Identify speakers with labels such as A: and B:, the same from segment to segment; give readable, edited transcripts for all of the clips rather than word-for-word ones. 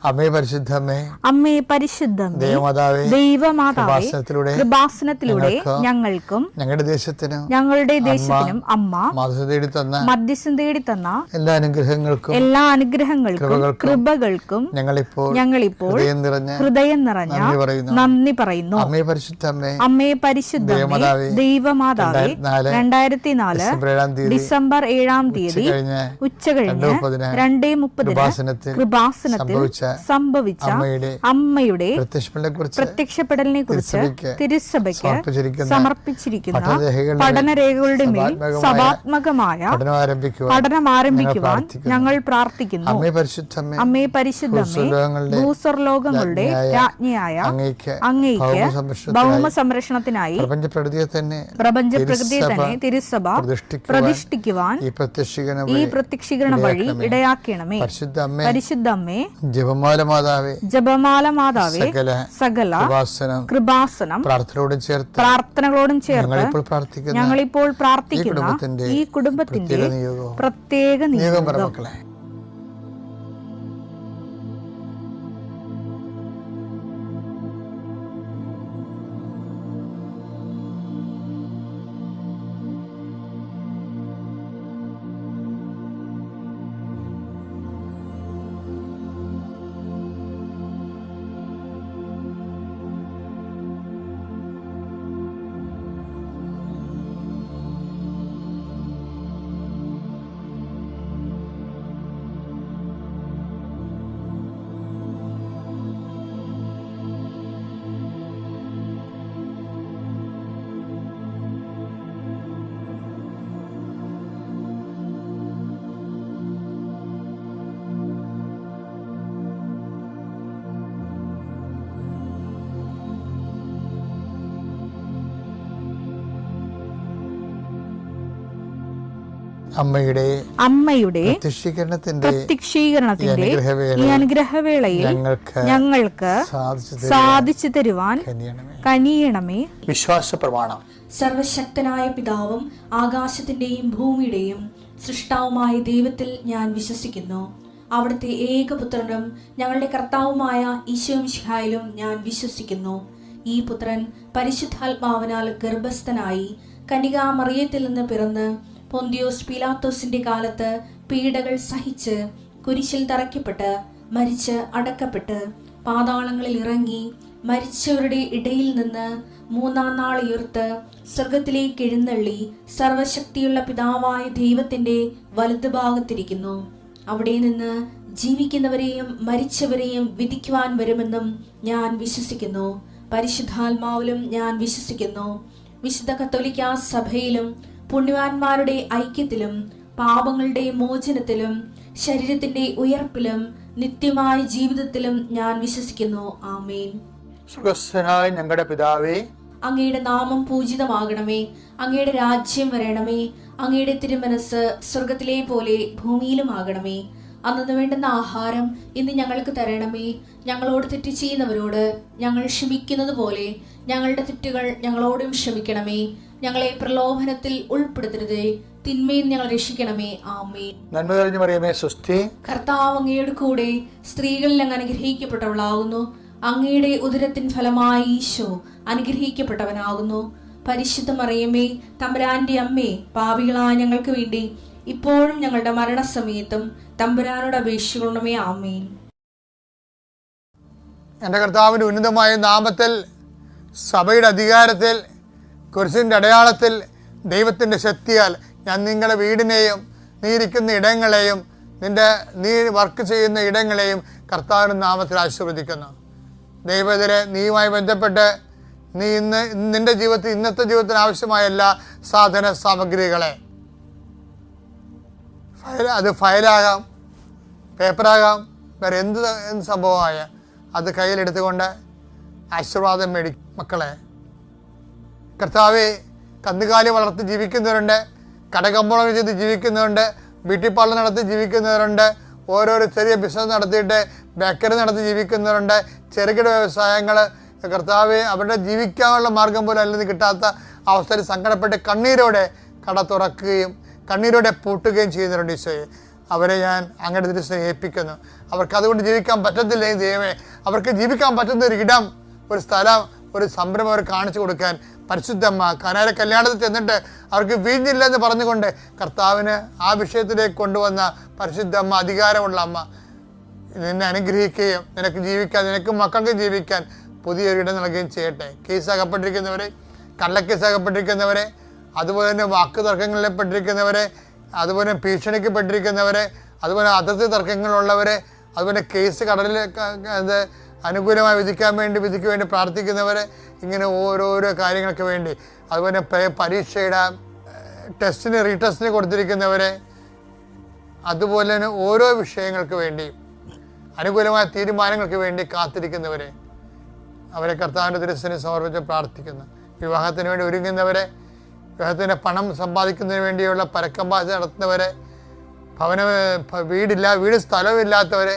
A: അമ്മേ പരിശുദ്ധമേ,
B: അമ്മേ പരിശുദ്ധമേ, ദൈവമാതാവേ, കൃപാസനത്തിലൂടെ ഞങ്ങൾക്കും ഞങ്ങളുടെ ദേശത്തിനും അമ്മ മധ്യസ്ഥം തേടി തന്ന എല്ലാ അനുഗ്രഹങ്ങൾക്കും കൃപകൾക്കും ഞങ്ങളിപ്പോൾ ഹൃദയം നിറഞ്ഞ നന്ദി പറയുന്നു. അമ്മേ പരിശുദ്ധമേ, ദൈവമാതാവേ, 2004 ഡിസംബർ 7 ഉച്ചകഴിഞ്ഞ് 2:30 കൃപാസനത്തിൽ സംഭവിച്ച അമ്മയുടെ പ്രത്യക്ഷപ്പെടലിനെ കുറിച്ച് തിരുസഭയ്ക്ക് സമർപ്പിച്ചിരിക്കുന്ന പഠനരേഖകളുടെ മേൽ സഭാത്മകമായ പഠനം ആരംഭിക്കുവാൻ ഞങ്ങൾ പ്രാർത്ഥിക്കുന്നു. അമ്മേ പരിശുദ്ധമേ, ഭൂസ്വർലോകങ്ങളുടെ രാജ്ഞിയായ അങ്ങയ്ക്ക് ഭൗമ സംരക്ഷണത്തിനായി പ്രപഞ്ചപ്രകൃതിയെ തന്നെ തിരുസഭ പ്രതിഷ്ഠിക്കുവാൻ ഈ പ്രത്യക്ഷീകരണ വഴി ഇടയാക്കണമേ. പരിശുദ്ധമ്മേ, ജപമാല മാതാവേ, സകല കൃപാസനം പ്രാർത്ഥനകളോടും ചേർത്ത് ഞങ്ങളിപ്പോൾ പ്രാർത്ഥിക്കുന്ന ഈ കുടുംബത്തിന്റെ പ്രത്യേക നിയോഗം. അമ്മയുടെ പ്രത്യക്ഷീകരണത്തിന്റെ ഈ അനുഗ്രഹവേളയിൽ ഞങ്ങൾക്ക് സാധിച്ചു തരുവാൻ കനിയണമേ.
A: വിശ്വാസ പ്രമാണം.
C: സർവശക്തനായ പിതാവും ആകാശത്തിന്റെയും ഭൂമിയുടെയും സൃഷ്ടാവുമായ ദൈവത്തിൽ ഞാൻ വിശ്വസിക്കുന്നു. അവിടുത്തെ ഏകപുത്രനും ഞങ്ങളുടെ കർത്താവുമായ ഈശോമിശിഹായിലും ഞാൻ വിശ്വസിക്കുന്നു. ഈ പുത്രൻ പരിശുദ്ധാത്മാവിനാൽ ഗർഭസ്ഥനായി കന്യകാമറിയത്തിൽ നിന്ന് പിറന്ന് പൊന്തിയോസ് പീലാത്തോസിന്റെ കാലത്ത് പീഡകൾ സഹിച്ച് കുരിശിൽ തറയ്ക്കപ്പെട്ട് മരിച്ച് അടക്കപ്പെട്ട് പാതാളങ്ങളിൽ ഇറങ്ങി മരിച്ചവരുടെ ഇടയിൽ നിന്ന് 3-ാം നാൾ ഉയർത്ത് സ്വർഗത്തിലേക്ക് എഴുന്നള്ളി സർവശക്തിയുള്ള പിതാവായ ദൈവത്തിന്റെ വലതുഭാഗത്തിരിക്കുന്നു. അവിടെ നിന്ന് ജീവിക്കുന്നവരെയും മരിച്ചവരെയും വിധിക്കുവാൻ വരുമെന്നും ഞാൻ വിശ്വസിക്കുന്നു. പരിശുദ്ധാത്മാവിലും ഞാൻ വിശ്വസിക്കുന്നു. വിശുദ്ധ കത്തോലിക്കാ സഭയിലും പുണ്യവാന്മാരുടെ ഐക്യത്തിലും പാപങ്ങളുടെ മോചനത്തിലും ശരീരത്തിന്റെ ഉയർപ്പിലും നിത്യമായ ജീവിതത്തിലും ഞാൻ വിശ്വസിക്കുന്നു. ആമേൻ.
A: സ്വർഗ്ഗസ്ഥനായ ഞങ്ങളുടെ പിതാവേ,
C: അങ്ങയുടെ നാമം പൂജിതമാകണമേ. അങ്ങയുടെ രാജ്യം വരണമേ. അങ്ങയുടെ തിരുമനസ് സ്വർഗത്തിലെ പോലെ ഭൂമിയിലും ആകണമേ. അന്നു വേണ്ടുന്ന ആഹാരം ഇന്ന് ഞങ്ങൾക്ക് തരണമേ. ഞങ്ങളോട് തെറ്റ് ചെയ്യുന്നവരോട് ഞങ്ങൾ ക്ഷമിക്കുന്നത് പോലെ ഞങ്ങളുടെ തെറ്റുകൾ ഞങ്ങളോടും ക്ഷമിക്കണമേ. ഞങ്ങളെ പ്രലോഭനത്തിൽ ഉൾപ്പെടുത്തരുതേ, തിന്മയിൽ ഞങ്ങൾ രക്ഷിക്കണമേ. ആമേൻ.
A: നന്മ നിറഞ്ഞ മറിയമേ, സ്വസ്തി.
C: കർത്താവ് അങ്ങയുടെ കൂടെ സ്ത്രീകളിൽ അങ്ങ് അനുഗ്രഹിക്കപ്പെട്ടവളാകുന്നു. അങ്ങയുടെ ഉദരത്തിൻ ഫലമായി ഈശോ അനുഗ്രഹിക്കപ്പെട്ടവനാകുന്നു. പരിശുദ്ധ മറിയമേ, തമ്പുരാന്റെ അമ്മേ, പാപികളായ ഞങ്ങൾക്ക് വേണ്ടി ഇപ്പോഴും ഞങ്ങളുടെ മരണസമയത്തും തമ്പുരാനോട് അപേക്ഷിക്കണമേ. ആമേൻ.
A: എൻ്റെ കർത്താവിൻ്റെ ഉന്നതമായ നാമത്തിൽ, സഭയുടെ അധികാരത്തിൽ, കുരിശിൻ്റെ അടയാളത്തിൽ, ദൈവത്തിൻ്റെ ശക്തിയാൽ ഞാൻ നിങ്ങളുടെ വീടിനെയും നീ ഇരിക്കുന്ന ഇടങ്ങളെയും നീ വർക്ക് ചെയ്യുന്ന ഇടങ്ങളെയും കർത്താവിൻ്റെ നാമത്തിൽ ആശീർവദിക്കുന്നു. ദൈവത്തിലെ നീയുമായി ബന്ധപ്പെട്ട് നീ നിന്റെ ജീവിതത്തിൽ ഇന്നത്തെ ജീവിതത്തിന് ആവശ്യമായ എല്ലാ സാധന സാമഗ്രികളെ, അത് ഫയലാകാം, പേപ്പറാകാം, വേറെ എന്ത് സംഭവമായ അത് കയ്യിലെടുത്തുകൊണ്ട് ആശീർവാദം മേടിക്കും. മക്കളെ, കർത്താവെ, കന്നുകാലി വളർത്തി ജീവിക്കുന്നവരുണ്ട്, കടകമ്പോളങ്ങൾ ചെയ്ത് ജീവിക്കുന്നവരുണ്ട്, ബ്യൂട്ടി പാർലർ നടത്തി ജീവിക്കുന്നവരുണ്ട്, ഓരോരോ ചെറിയ ബിസിനസ് നടത്തിയിട്ട് ബേക്കറി നടത്തി ജീവിക്കുന്നവരുണ്ട്, ചെറുകിട വ്യവസായങ്ങൾ. കർത്താവെ, അവരുടെ ജീവിക്കാനുള്ള മാർഗം പോലും അല്ലെങ്കിൽ കിട്ടാത്ത അവസ്ഥയിൽ സങ്കടപ്പെട്ട് കണ്ണീരോടെ കട തുറക്കുകയും കണ്ണീരോടെ പൂട്ടുകയും ചെയ്യുന്നവരുണ്ട് ഈശോയെ. അവരെ ഞാൻ അങ്ങയുടെ തിരുസന്നിധിയിൽ ഏൽപ്പിക്കുന്നു. അവർക്ക് അതുകൊണ്ട് ജീവിക്കാൻ പറ്റത്തില്ലെങ്കിൽ ദൈവമേ, അവർക്ക് ജീവിക്കാൻ പറ്റുന്ന ഒരു ഇടം, ഒരു സ്ഥലം, ഒരു സംരംഭം അവർ കാണിച്ചു കൊടുക്കാൻ പരിശുദ്ധമ്മ കനാര കല്യാണത്തിൽ ചെന്നിട്ട് അവർക്ക് വീഞ്ഞില്ലെന്ന് പറഞ്ഞുകൊണ്ട് കർത്താവിന് ആ വിഷയത്തിലേക്ക് കൊണ്ടുവന്ന പരിശുദ്ധമ്മ, അധികാരമുള്ള അമ്മ, നിന്നെ അനുഗ്രഹിക്കുകയും നിനക്ക് ജീവിക്കാൻ, നിനക്കും മക്കൾക്കും ജീവിക്കാൻ പുതിയൊരിടം നൽകുകയും ചെയ്യട്ടെ. കേസകപ്പെട്ടിരിക്കുന്നവരെ, കള്ളക്കേസകപ്പെട്ടിരിക്കുന്നവരെ, അതുപോലെ തന്നെ വാക്ക് തർക്കങ്ങളിൽപ്പെട്ടിരിക്കുന്നവരെ, അതുപോലെ ഭീഷണിക്കപ്പെട്ടിരിക്കുന്നവരെ, അതുപോലെ അതിർത്തി തർക്കങ്ങളുള്ളവരെ, അതുപോലെ കേസ് കടലിൽ അനുകൂലമായി വിധിക്ക് വേണ്ടി പ്രാർത്ഥിക്കുന്നവരെ, ഇങ്ങനെ ഓരോരോ കാര്യങ്ങൾക്ക് വേണ്ടി, അതുപോലെ പരീക്ഷയുടെ റീടെസ്റ്റിന് കൊടുത്തിരിക്കുന്നവരെ, അതുപോലെ തന്നെ ഓരോ വിഷയങ്ങൾക്ക് വേണ്ടി അനുകൂലമായ തീരുമാനങ്ങൾക്ക് വേണ്ടി കാത്തിരിക്കുന്നവരെ, അവരെ കർത്താവിൻ്റെ തിരുസന്നിധിയിൽ സമർപ്പിച്ച് പ്രാർത്ഥിക്കുന്നു. വിവാഹത്തിന് വേണ്ടി ഒരുങ്ങുന്നവരെ, വിവാഹത്തിൻ്റെ പണം സമ്പാദിക്കുന്നതിന് വേണ്ടിയുള്ള പരക്കമ്പാശ നടത്തുന്നവരെ, വീട് സ്ഥലമില്ലാത്തവരെ,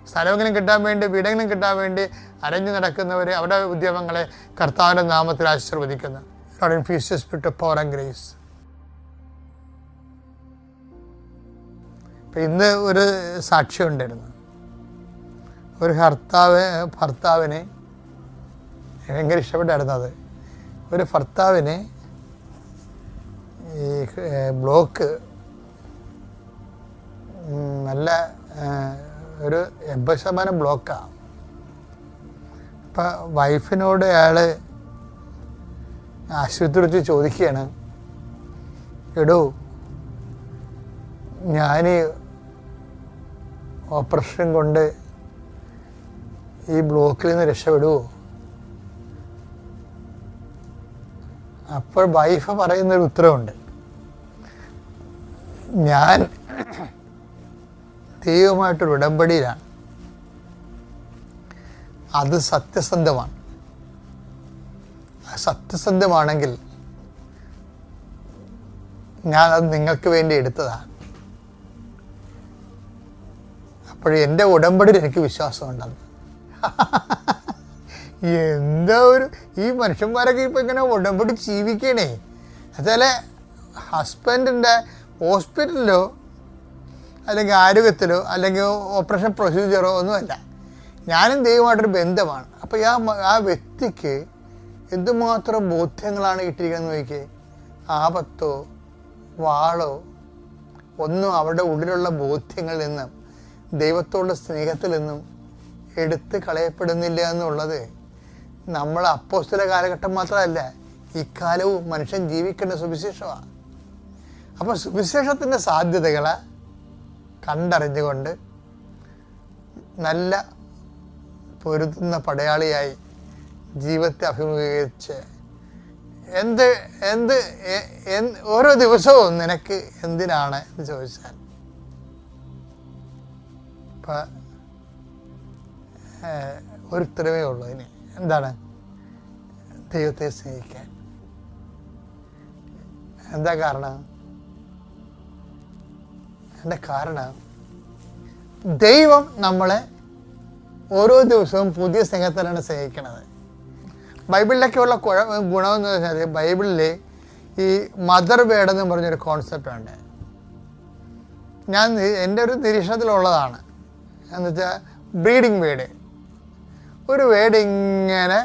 A: സ്ഥലമെങ്കിലും കിട്ടാൻ വേണ്ടി, വീടെങ്കിലും കിട്ടാൻ വേണ്ടി അരഞ്ഞു നടക്കുന്നവരെ, അവരുടെ ഉദ്യമങ്ങളെ കർത്താവിൻ്റെ നാമത്തിൽ ആശീർവദിക്കുന്നു. Lord, infuse your spirit of power and grace. ഇപ്പം ഇന്ന് ഒരു സാക്ഷ്യം ഉണ്ടായിരുന്നു. ഒരു ഭർത്താവിനെ ഭയങ്കര ഇഷ്ടപ്പെട്ടായിരുന്നു. അത് ഒരു ഭർത്താവിനെ ഈ ബ്ലോക്ക് നല്ല ഒരു 80% ബ്ലോക്കാണ്. അപ്പം വൈഫിനോട് അയാൾ ആശുപത്രി വെച്ച് ചോദിക്കുകയാണ്, എടോ ഞാൻ ഓപ്പറേഷൻ കൊണ്ട് ഈ ബ്ലോക്കിൽ നിന്ന് രക്ഷപ്പെടുമോ? അപ്പോൾ വൈഫ് പറയുന്നൊരു ഉത്തരവുണ്ട്, ഞാൻ ദൈവമായിട്ടൊരു ഉടമ്പടിയിലാണ്, അത് സത്യസന്ധമാണ്. സത്യസന്ധമാണെങ്കിൽ ഞാനത് നിങ്ങൾക്ക് വേണ്ടി എടുത്തതാണ്. അപ്പോൾ എൻ്റെ ഉടമ്പടിയിൽ എനിക്ക് വിശ്വാസമുണ്ടെന്ന്. എന്താ ഈ മനുഷ്യന്മാരൊക്കെ ഇപ്പം ഇങ്ങനെ ഉടമ്പടി ജീവിക്കണേ. അതുപോലെ ഹസ്ബൻഡിൻ്റെ ഹോസ്പിറ്റലിലോ അല്ലെങ്കിൽ ആരോഗ്യത്തിലോ അല്ലെങ്കിൽ ഓപ്പറേഷൻ പ്രൊസീജിയറോ ഒന്നുമല്ല, ഞാനും ദൈവമായിട്ടൊരു ബന്ധമാണ്. അപ്പോൾ ആ വ്യക്തിക്ക് എന്തുമാത്രം ബോധ്യങ്ങളാണ് ഇട്ടിരിക്കുന്നത് നോക്കിയേ. ആപത്തോ വാളോ ഒന്നും അവരുടെ ഉള്ളിലുള്ള ബോധ്യങ്ങളിൽ നിന്നും ദൈവത്തോടുള്ള സ്നേഹത്തിൽ നിന്നും എടുത്ത് കളയപ്പെടുന്നില്ല എന്നുള്ളത് നമ്മൾ അപ്പോസ്തല കാലഘട്ടം മാത്രമല്ല, ഇക്കാലവും മനുഷ്യൻ ജീവിക്കേണ്ട സുവിശേഷമാണ്. അപ്പോൾ സുവിശേഷത്തിൻ്റെ സാധ്യതകളെ കണ്ടറിഞ്ഞുകൊണ്ട് നല്ല പൊരുതുന്ന പടയാളിയായി ജീവിതത്തെ അഭിമുഖീകരിച്ച് ഓരോ ദിവസവും നിനക്ക് എന്തിനാണ് എന്ന് ചോദിച്ചാൽ, ഇപ്പം ഒരു ഉത്തരവേ ഉള്ളൂ. ഇനി എന്താണ്? ദൈവത്തെ സ്നേഹിക്കാൻ. എന്താ കാരണം? എൻ്റെ കാരണം ദൈവം നമ്മളെ ഓരോ ദിവസവും പുതിയ സ്നേഹത്തിലാണ് സ്നേഹിക്കണത്. ബൈബിളിലൊക്കെയുള്ള ഗുണമെന്ന് വെച്ചാൽ, ബൈബിളിൽ ഈ മദർ വേർഡ് എന്ന് പറഞ്ഞൊരു കോൺസെപ്റ്റ് ഉണ്ട്. എൻ്റെ ഒരു നിരീക്ഷണത്തിലുള്ളതാണ്. എന്നുവെച്ചാൽ ബ്രീഡിങ് വേർഡ്, ഒരു വേർഡ് ഇങ്ങനെ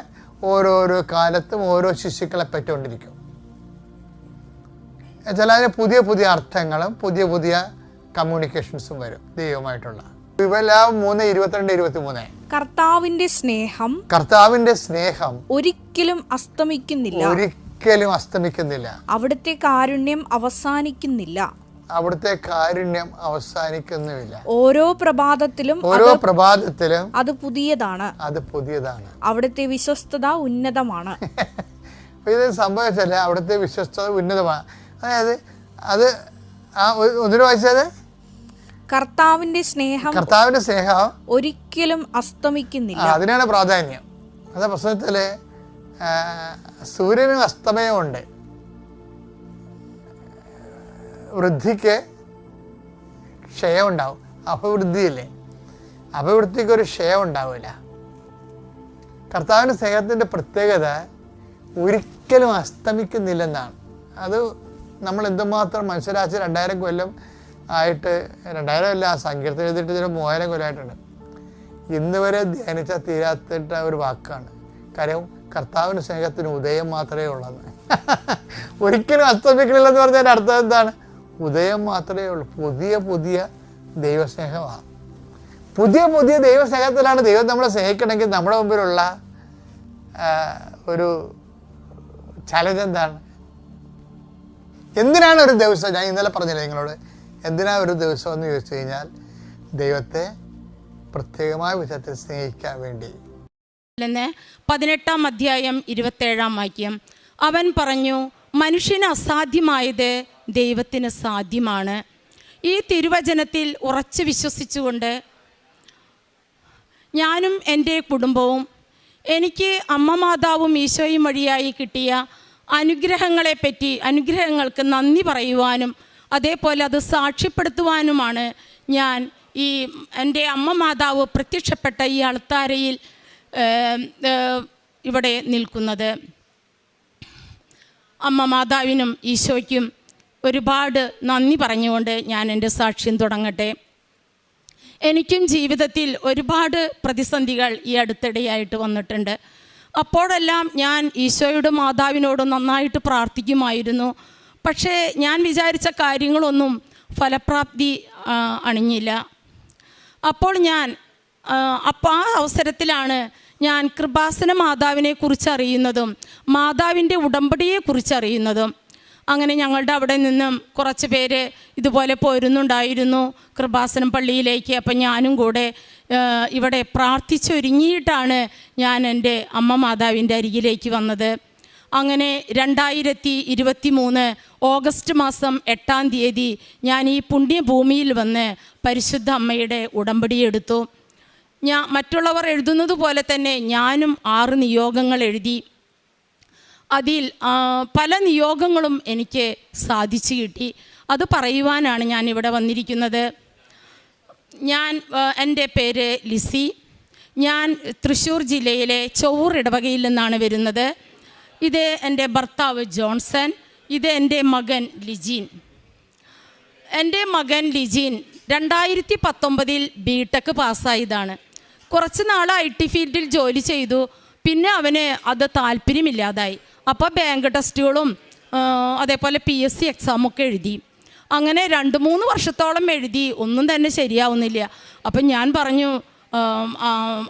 A: ഓരോരോ കാലത്തും ഓരോ ശിശുക്കളെ പറ്റിക്കൊണ്ടിരിക്കും. എന്നുവെച്ചാൽ അതിന് പുതിയ പുതിയ അർത്ഥങ്ങളും പുതിയ പുതിയ കമ്മ്യൂണിക്കേഷൻസും വരും ദൈവമായിട്ടുള്ള. 3:22-23 കർത്താവിന്റെ സ്നേഹം ഒരിക്കലും അസ്തമിക്കുന്നില്ല.
B: അവിടുത്തെ കാരുണ്യം അവസാനിക്കുന്നില്ല. ഓരോ പ്രഭാതത്തിലും അത് പുതിയതാണ്. അവിടുത്തെ വിശ്വസ്തത ഉന്നതമാണ്.
A: ഇത് സംഭവിച്ചല്ല, അവിടുത്തെ വിശ്വസ്തത ഉന്നതമാണ്. അതായത് അത് ഒന്നിനു വായിച്ചത്,
B: കർത്താവിന്റെ സ്നേഹം ഒരിക്കലും അസ്തമിക്കുന്നില്ല.
A: അതിനാണ് പ്രാധാന്യം. അതാ പ്രശ്നത്തില് സൂര്യന് അസ്തമയമുണ്ട്, വൃദ്ധിക്ക് ക്ഷയം ഉണ്ടാവും. അപവൃദ്ധിയില്ലേ, അപവൃദ്ധിക്ക് ഒരു ക്ഷയം ഉണ്ടാവില്ല. കർത്താവിൻ്റെ സ്നേഹത്തിൻ്റെ പ്രത്യേകത ഒരിക്കലും അസ്തമിക്കുന്നില്ലെന്നാണ്. അത് നമ്മൾ എന്തുമാത്രം മനുഷ്യരാശി 2000 കൊല്ലം ആയിട്ട് 2000 അല്ല, സങ്കീർത്തനം എഴുതിയിട്ട് ഇതിന് 3000 കൊല്ലമായിട്ടുണ്ട്. ഇന്ന് വരെ ധ്യാനിച്ച തീരാത്തിട്ട ഒരു വാക്കാണ്. കാര്യം കർത്താവിൻ്റെ സ്നേഹത്തിന് ഉദയം മാത്രമേ ഉള്ളെന്ന്. ഒരിക്കലും അസ്തമിക്കണില്ലെന്ന് പറഞ്ഞതിൻ്റെ അർത്ഥം എന്താണ്? ഉദയം മാത്രമേ ഉള്ളൂ. പുതിയ പുതിയ ദൈവസ്നേഹമാണ്. പുതിയ പുതിയ ദൈവസ്നേഹത്തിലാണ് ദൈവം നമ്മളെ സ്നേഹിക്കണമെങ്കിൽ നമ്മുടെ മുമ്പിലുള്ള ഒരു ചലഞ്ച് എന്താണ്? എന്തിനാണ് ഒരു ദിവസം? ഞാൻ ഇന്നലെ പറഞ്ഞില്ലേ നിങ്ങളോട്, എന്തിനാണ് ഒരു ദിവസം എന്ന് ചോദിച്ചു കഴിഞ്ഞാൽ ദൈവത്തെ പ്രത്യേകമായ വിധത്തിൽ സ്നേഹിക്കാൻ വേണ്ടി.
D: 18-ാം അധ്യായം 27-ാം വാക്യം, അവൻ പറഞ്ഞു, മനുഷ്യന് അസാധ്യമായത് ദൈവത്തിന് സാധ്യമാണ്. ഈ തിരുവചനത്തിൽ ഉറച്ചു വിശ്വസിച്ചുകൊണ്ട് ഞാനും എൻ്റെ കുടുംബവും എനിക്ക് അമ്മ മാതാവും ഈശോയും വഴിയായി കിട്ടിയ അനുഗ്രഹങ്ങൾക്ക് നന്ദി പറയുവാനും അതേപോലെ അത് സാക്ഷ്യപ്പെടുത്തുവാനുമാണ് ഞാൻ ഈ എൻ്റെ അമ്മ മാതാവ് പ്രത്യക്ഷപ്പെട്ട ഈ അൾത്താരയിൽ ഇവിടെ നിൽക്കുന്നത്. അമ്മ മാതാവിനും ഈശോയ്ക്കും ഒരുപാട് നന്ദി പറഞ്ഞുകൊണ്ട് ഞാൻ എൻ്റെ സാക്ഷ്യം തുടങ്ങട്ടെ. എനിക്കും ജീവിതത്തിൽ ഒരുപാട് പ്രതിസന്ധികൾ ഈ അടുത്തിടെയായിട്ട് വന്നിട്ടുണ്ട്. അപ്പോഴെല്ലാം ഞാൻ ഈശോയുടെ മാതാവിനോട് നന്നായിട്ട് പ്രാർത്ഥിക്കുമായിരുന്നു. പക്ഷേ ഞാൻ വിചാരിച്ച കാര്യങ്ങളൊന്നും ഫലപ്രാപ്തി അണിഞ്ഞില്ല. അപ്പോൾ ആ അവസരത്തിലാണ് ഞാൻ കൃപാസന മാതാവിനെ കുറിച്ച് അറിയുന്നതും മാതാവിൻ്റെ ഉടമ്പടിയെക്കുറിച്ച് അറിയുന്നതും. അങ്ങനെ ഞങ്ങളുടെ അവിടെ നിന്നും കുറച്ച് പേര് ഇതുപോലെ പോരുന്നുണ്ടായിരുന്നു കൃപാസനം പള്ളിയിലേക്ക്. അപ്പം ഞാനും കൂടെ ഇവിടെ പ്രാർത്ഥിച്ചൊരുങ്ങിയിട്ടാണ് ഞാൻ എൻ്റെ അമ്മ മാതാവിൻ്റെ അരികിലേക്ക് വന്നത്. അങ്ങനെ 2023 ഓഗസ്റ്റ് മാസം 8-ാം തീയതി ഞാൻ ഈ പുണ്യഭൂമിയിൽ വന്ന് പരിശുദ്ധ അമ്മയുടെ ഉടമ്പടി എടുത്തു. മറ്റുള്ളവർ എഴുതുന്നത് പോലെ തന്നെ ഞാനും 6 നിയോഗങ്ങൾ എഴുതി. അതിൽ പല നിയോഗങ്ങളും എനിക്ക് സാധിച്ചു കിട്ടി. അത് പറയുവാനാണ് ഞാൻ ഇവിടെ വന്നിരിക്കുന്നത്. എൻ്റെ പേര് ലിസി. ഞാൻ തൃശ്ശൂർ ജില്ലയിലെ ചൊവ്വൂർ ഇടവകയിൽ നിന്നാണ് വരുന്നത്. ഇത് എൻ്റെ ഭർത്താവ് ജോൺസൺ. ഇത് എൻ്റെ മകൻ ലിജീൻ. എൻ്റെ മകൻ ലിജീൻ 2019 ബിടെക് പാസ്സായതാണ്. കുറച്ച് നാൾ IT ഫീൽഡിൽ ജോലി ചെയ്തു. പിന്നെ അവന് അത് താല്പര്യമില്ലാതായി. അപ്പോൾ ബാങ്ക് ടെസ്റ്റുകളും അതേപോലെ PSC എക്സാമൊക്കെ എഴുതി. അങ്ങനെ 2-3 വർഷത്തോളം എഴുതി. ഒന്നും തന്നെ ശരിയാവുന്നില്ല. അപ്പം ഞാൻ പറഞ്ഞു,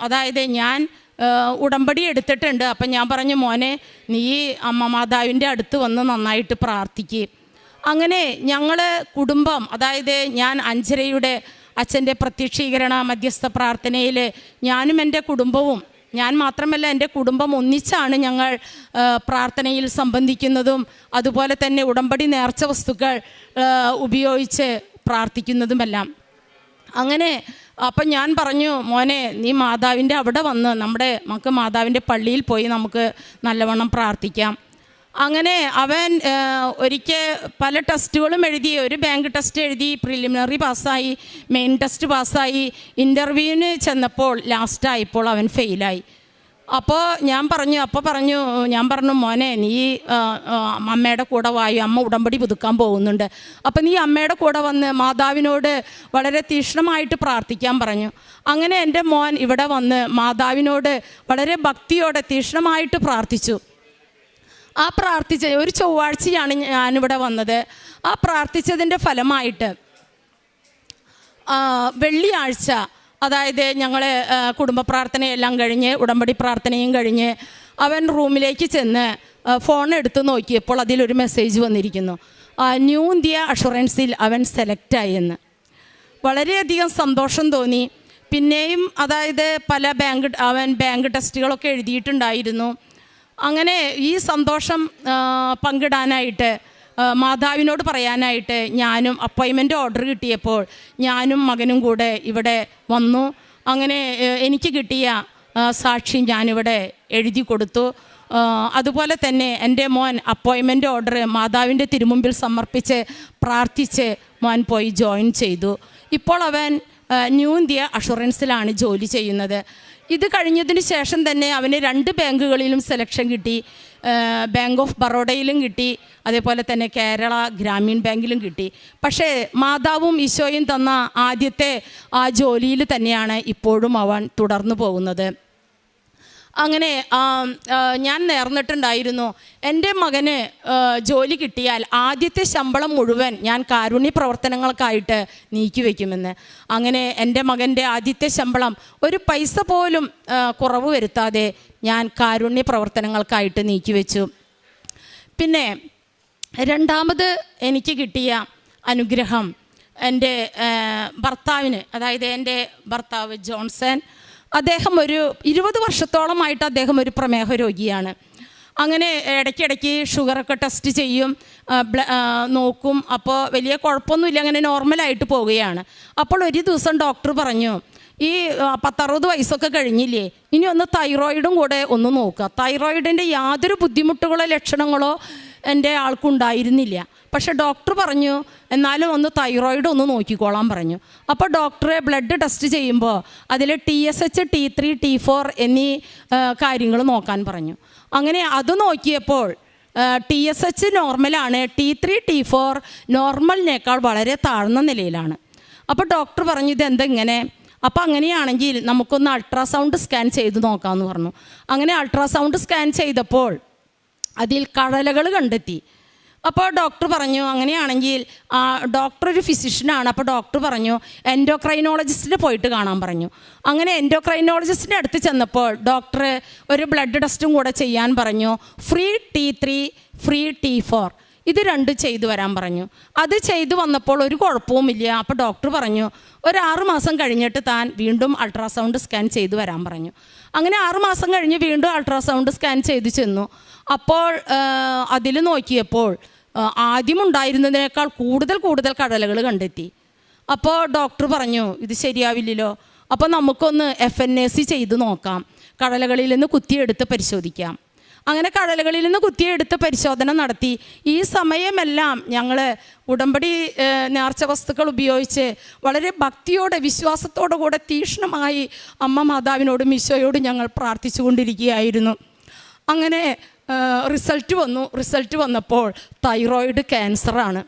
D: അതായത് ഞാൻ ഉടമ്പടി എടുത്തിട്ടുണ്ട്. അപ്പം ഞാൻ പറഞ്ഞു, മോനെ നീ അമ്മ മാതാവിൻ്റെ അടുത്ത് വന്ന് നന്നായിട്ട് പ്രാർത്ഥിക്കുക. അങ്ങനെ ഞങ്ങൾ കുടുംബം, അതായത് ഞാൻ അഞ്ചരയുടെ അച്ഛൻ്റെ പ്രത്യക്ഷീകരണ മധ്യസ്ഥ പ്രാർത്ഥനയിൽ ഞാനും എൻ്റെ കുടുംബവും, ഞാൻ മാത്രമല്ല എൻ്റെ കുടുംബം ഒന്നിച്ചാണ് ഞങ്ങൾ പ്രാർത്ഥനയിൽ സംബന്ധിക്കുന്നതും അതുപോലെ തന്നെ ഉടമ്പടി നേർച്ച വസ്തുക്കൾ ഉപയോഗിച്ച് പ്രാർത്ഥിക്കുന്നതുമെല്ലാം. അങ്ങനെ അപ്പം ഞാൻ പറഞ്ഞു, മോനെ നീ മാതാവിൻ്റെ അവിടെ വന്ന് നമുക്ക് മാതാവിൻ്റെ പള്ളിയിൽ പോയി നമുക്ക് നല്ലവണ്ണം പ്രാർത്ഥിക്കാം. അങ്ങനെ അവൻ ഒരിക്കൽ പല ടെസ്റ്റുകളും എഴുതി. ഒരു ബാങ്ക് ടെസ്റ്റ് എഴുതി, പ്രിലിമിനറി പാസ്സായി, മെയിൻ ടെസ്റ്റ് പാസ്സായി. ഇൻ്റർവ്യൂവിന് ചെന്നപ്പോൾ ലാസ്റ്റായപ്പോൾ അവൻ ഫെയിലായി. അപ്പോൾ ഞാൻ പറഞ്ഞു മോനെ നീ അമ്മയുടെ കൂടെ വായു, അമ്മ ഉടമ്പടി പുതുക്കാൻ പോകുന്നുണ്ട്. അപ്പം നീ അമ്മയുടെ കൂടെ വന്ന് മാതാവിനോട് വളരെ തീക്ഷ്ണമായിട്ട് പ്രാർത്ഥിക്കാൻ പറഞ്ഞു. അങ്ങനെ എൻ്റെ മോൻ ഇവിടെ വന്ന് മാതാവിനോട് വളരെ ഭക്തിയോടെ തീക്ഷ്ണമായിട്ട് പ്രാർത്ഥിച്ചു. ഒരു ചൊവ്വാഴ്ചയാണ് ഞാനിവിടെ വന്നത്. ആ പ്രാർത്ഥിച്ചതിൻ്റെ ഫലമായിട്ട് വെള്ളിയാഴ്ച, അതായത് ഞങ്ങൾ കുടുംബ പ്രാർത്ഥനയെല്ലാം കഴിഞ്ഞ് ഉടമ്പടി പ്രാർത്ഥനയും കഴിഞ്ഞ് അവൻ റൂമിലേക്ക് ചെന്ന് ഫോൺ എടുത്ത് നോക്കിയപ്പോൾ അതിലൊരു മെസ്സേജ് വന്നിരിക്കുന്നു, ന്യൂ ഇന്ത്യ അഷുറൻസിൽ അവൻ സെലക്റ്റായി എന്ന്. വളരെയധികം സന്തോഷം തോന്നി. പിന്നെയും അതായത് അവൻ ബാങ്ക് ടെസ്റ്റുകളൊക്കെ എഴുതിയിട്ടുണ്ടായിരുന്നു. അങ്ങനെ ഈ സന്തോഷം പങ്കിടാനായിട്ട് മാതാവിനോട് പറയാനായിട്ട് ഞാനും അപ്പോയിൻമെൻ്റ് ഓർഡർ കിട്ടിയപ്പോൾ ഞാനും മകനും കൂടെ ഇവിടെ വന്നു. അങ്ങനെ എനിക്ക് കിട്ടിയ സാക്ഷ്യം ഞാനിവിടെ എഴുതി കൊടുത്തു. അതുപോലെ തന്നെ എൻ്റെ മോൻ അപ്പോയിൻമെൻ്റ് ഓർഡർ മാതാവിൻ്റെ തിരുമുമ്പിൽ സമർപ്പിച്ച് പ്രാർത്ഥിച്ച് മോൻ പോയി ജോയിൻ ചെയ്തു. ഇപ്പോൾ അവൻ ന്യൂ ഇന്ത്യ അഷുറൻസിലാണ് ജോലി ചെയ്യുന്നത്. ഇത് കഴിഞ്ഞതിന് ശേഷം തന്നെ അവന് 2 ബാങ്കുകളിലും സെലക്ഷൻ കിട്ടി. ബാങ്ക് ഓഫ് ബറോഡയിലും കിട്ടി, അതേപോലെ തന്നെ കേരള ഗ്രാമീൺ ബാങ്കിലും കിട്ടി. പക്ഷേ മാതാവും ഈശോയും തന്ന ആദ്യത്തെ ആ ജോലിയിൽ തന്നെയാണ് ഇപ്പോഴും അവൻ തുടർന്നു പോകുന്നത്. അങ്ങനെ ഞാൻ നേർന്നിട്ടുണ്ടായിരുന്നു, എൻ്റെ മകന് ജോലി കിട്ടിയാൽ ആദ്യത്തെ ശമ്പളം മുഴുവൻ ഞാൻ കാരുണ്യ പ്രവർത്തനങ്ങൾക്കായിട്ട് നീക്കി വയ്ക്കുമെന്ന്. അങ്ങനെ എൻ്റെ മകൻ്റെ ആദ്യത്തെ ശമ്പളം ഒരു പൈസ പോലും കുറവ് വരുത്താതെ ഞാൻ കാരുണ്യ പ്രവർത്തനങ്ങൾക്കായിട്ട് നീക്കി വെച്ചു. പിന്നെ രണ്ടാമത് എനിക്ക് കിട്ടിയ അനുഗ്രഹം എൻ്റെ ഭർത്താവിന്, അതായത് എൻ്റെ ഭർത്താവ് ജോൺസൺ, അദ്ദേഹം ഒരു 20 വർഷത്തോളമായിട്ട് അദ്ദേഹം ഒരു പ്രമേഹ രോഗിയാണ്. അങ്ങനെ ഇടയ്ക്കിടയ്ക്ക് ഷുഗറൊക്കെ ടെസ്റ്റ് ചെയ്യും, നോക്കും. അപ്പോൾ വലിയ കുഴപ്പമൊന്നുമില്ല, അങ്ങനെ നോർമലായിട്ട് പോവുകയാണ്. അപ്പോൾ ഒരു ദിവസം ഡോക്ടർ പറഞ്ഞു, ഈ 10-60 വയസ്സൊക്കെ കഴിഞ്ഞില്ലേ, ഇനി ഒന്ന് തൈറോയിഡും കൂടെ ഒന്ന് നോക്കുക. തൈറോയിഡിൻ്റെ യാതൊരു ബുദ്ധിമുട്ടുകളോ ലക്ഷണങ്ങളോ എൻ്റെ ആൾക്കുണ്ടായിരുന്നില്ല. പക്ഷേ ഡോക്ടർ പറഞ്ഞു എന്നാലും ഒന്ന് തൈറോയിഡ് ഒന്ന് നോക്കിക്കോളാൻ പറഞ്ഞു. അപ്പോൾ ഡോക്ടറെ ബ്ലഡ് ടെസ്റ്റ് ചെയ്യുമ്പോൾ അതിൽ TSH, T3, T4 എന്നീ കാര്യങ്ങൾ നോക്കാൻ പറഞ്ഞു. അങ്ങനെ അത് നോക്കിയപ്പോൾ TSH നോർമലാണ്, T3, T4 നോർമലിനേക്കാൾ വളരെ താഴ്ന്ന നിലയിലാണ്. അപ്പോൾ ഡോക്ടർ പറഞ്ഞു ഇതെന്തെങ്ങനെ? അപ്പോൾ അങ്ങനെയാണെങ്കിൽ നമുക്കൊന്ന് അൾട്രാസൗണ്ട് സ്കാൻ ചെയ്ത് നോക്കാമെന്ന് പറഞ്ഞു. അങ്ങനെ അൾട്രാസൗണ്ട് സ്കാൻ ചെയ്തപ്പോൾ അതിൽ കഴലകൾ കണ്ടെത്തി. അപ്പോൾ ഡോക്ടർ പറഞ്ഞു അങ്ങനെയാണെങ്കിൽ ഡോക്ടർ ഒരു ഫിസിഷ്യനാണ്. അപ്പോൾ ഡോക്ടർ പറഞ്ഞു എൻഡോക്രൈനോളജിസ്റ്റിനെ പോയിട്ട് കാണാൻ പറഞ്ഞു. അങ്ങനെ എൻഡോക്രൈനോളജിസ്റ്റിൻ്റെ അടുത്ത് ചെന്നപ്പോൾ ഡോക്ടർ ഒരു ബ്ലഡ് ടെസ്റ്റും കൂടെ ചെയ്യാൻ പറഞ്ഞു. ഫ്രീ T3, ഫ്രീ T4 ഇത് 2 ചെയ്തു വരാൻ പറഞ്ഞു. അത് ചെയ്തു വന്നപ്പോൾ ഒരു കുഴപ്പവുമില്ല. അപ്പോൾ ഡോക്ടർ പറഞ്ഞു ഒരു 6 മാസം കഴിഞ്ഞിട്ട് താൻ വീണ്ടും അൾട്രാസൗണ്ട് സ്കാൻ ചെയ്തു വരാൻ പറഞ്ഞു. അങ്ങനെ 6 മാസം കഴിഞ്ഞ് വീണ്ടും അൾട്രാസൗണ്ട് സ്കാൻ ചെയ്ത് ചെന്നു. അപ്പോൾ അതിൽ നോക്കിയപ്പോൾ ആദ്യമുണ്ടായിരുന്നതിനേക്കാൾ കൂടുതൽ കടലകൾ കണ്ടെത്തി. അപ്പോൾ ഡോക്ടർ പറഞ്ഞു ഇത് ശരിയാവില്ലല്ലോ, അപ്പോൾ നമുക്കൊന്ന് FNAC ചെയ്ത് നോക്കാം, കടലകളിൽ നിന്ന് കുത്തിയെടുത്ത് പരിശോധിക്കാം. അങ്ങനെ കടലകളിൽ നിന്ന് കുത്തിയെടുത്ത് പരിശോധന നടത്തി. ഈ സമയമെല്ലാം ഞങ്ങൾ ഉടമ്പടി നേർച്ച വസ്തുക്കൾ ഉപയോഗിച്ച് വളരെ ഭക്തിയോടെ വിശ്വാസത്തോടു കൂടെ തീക്ഷ്ണമായി അമ്മ മാതാവിനോടും ഈശോയോടും ഞങ്ങൾ പ്രാർത്ഥിച്ചു കൊണ്ടിരിക്കുകയായിരുന്നു. അങ്ങനെ റിസൾട്ട് വന്നപ്പോൾ തൈറോയിഡ് ക്യാൻസറാണ്.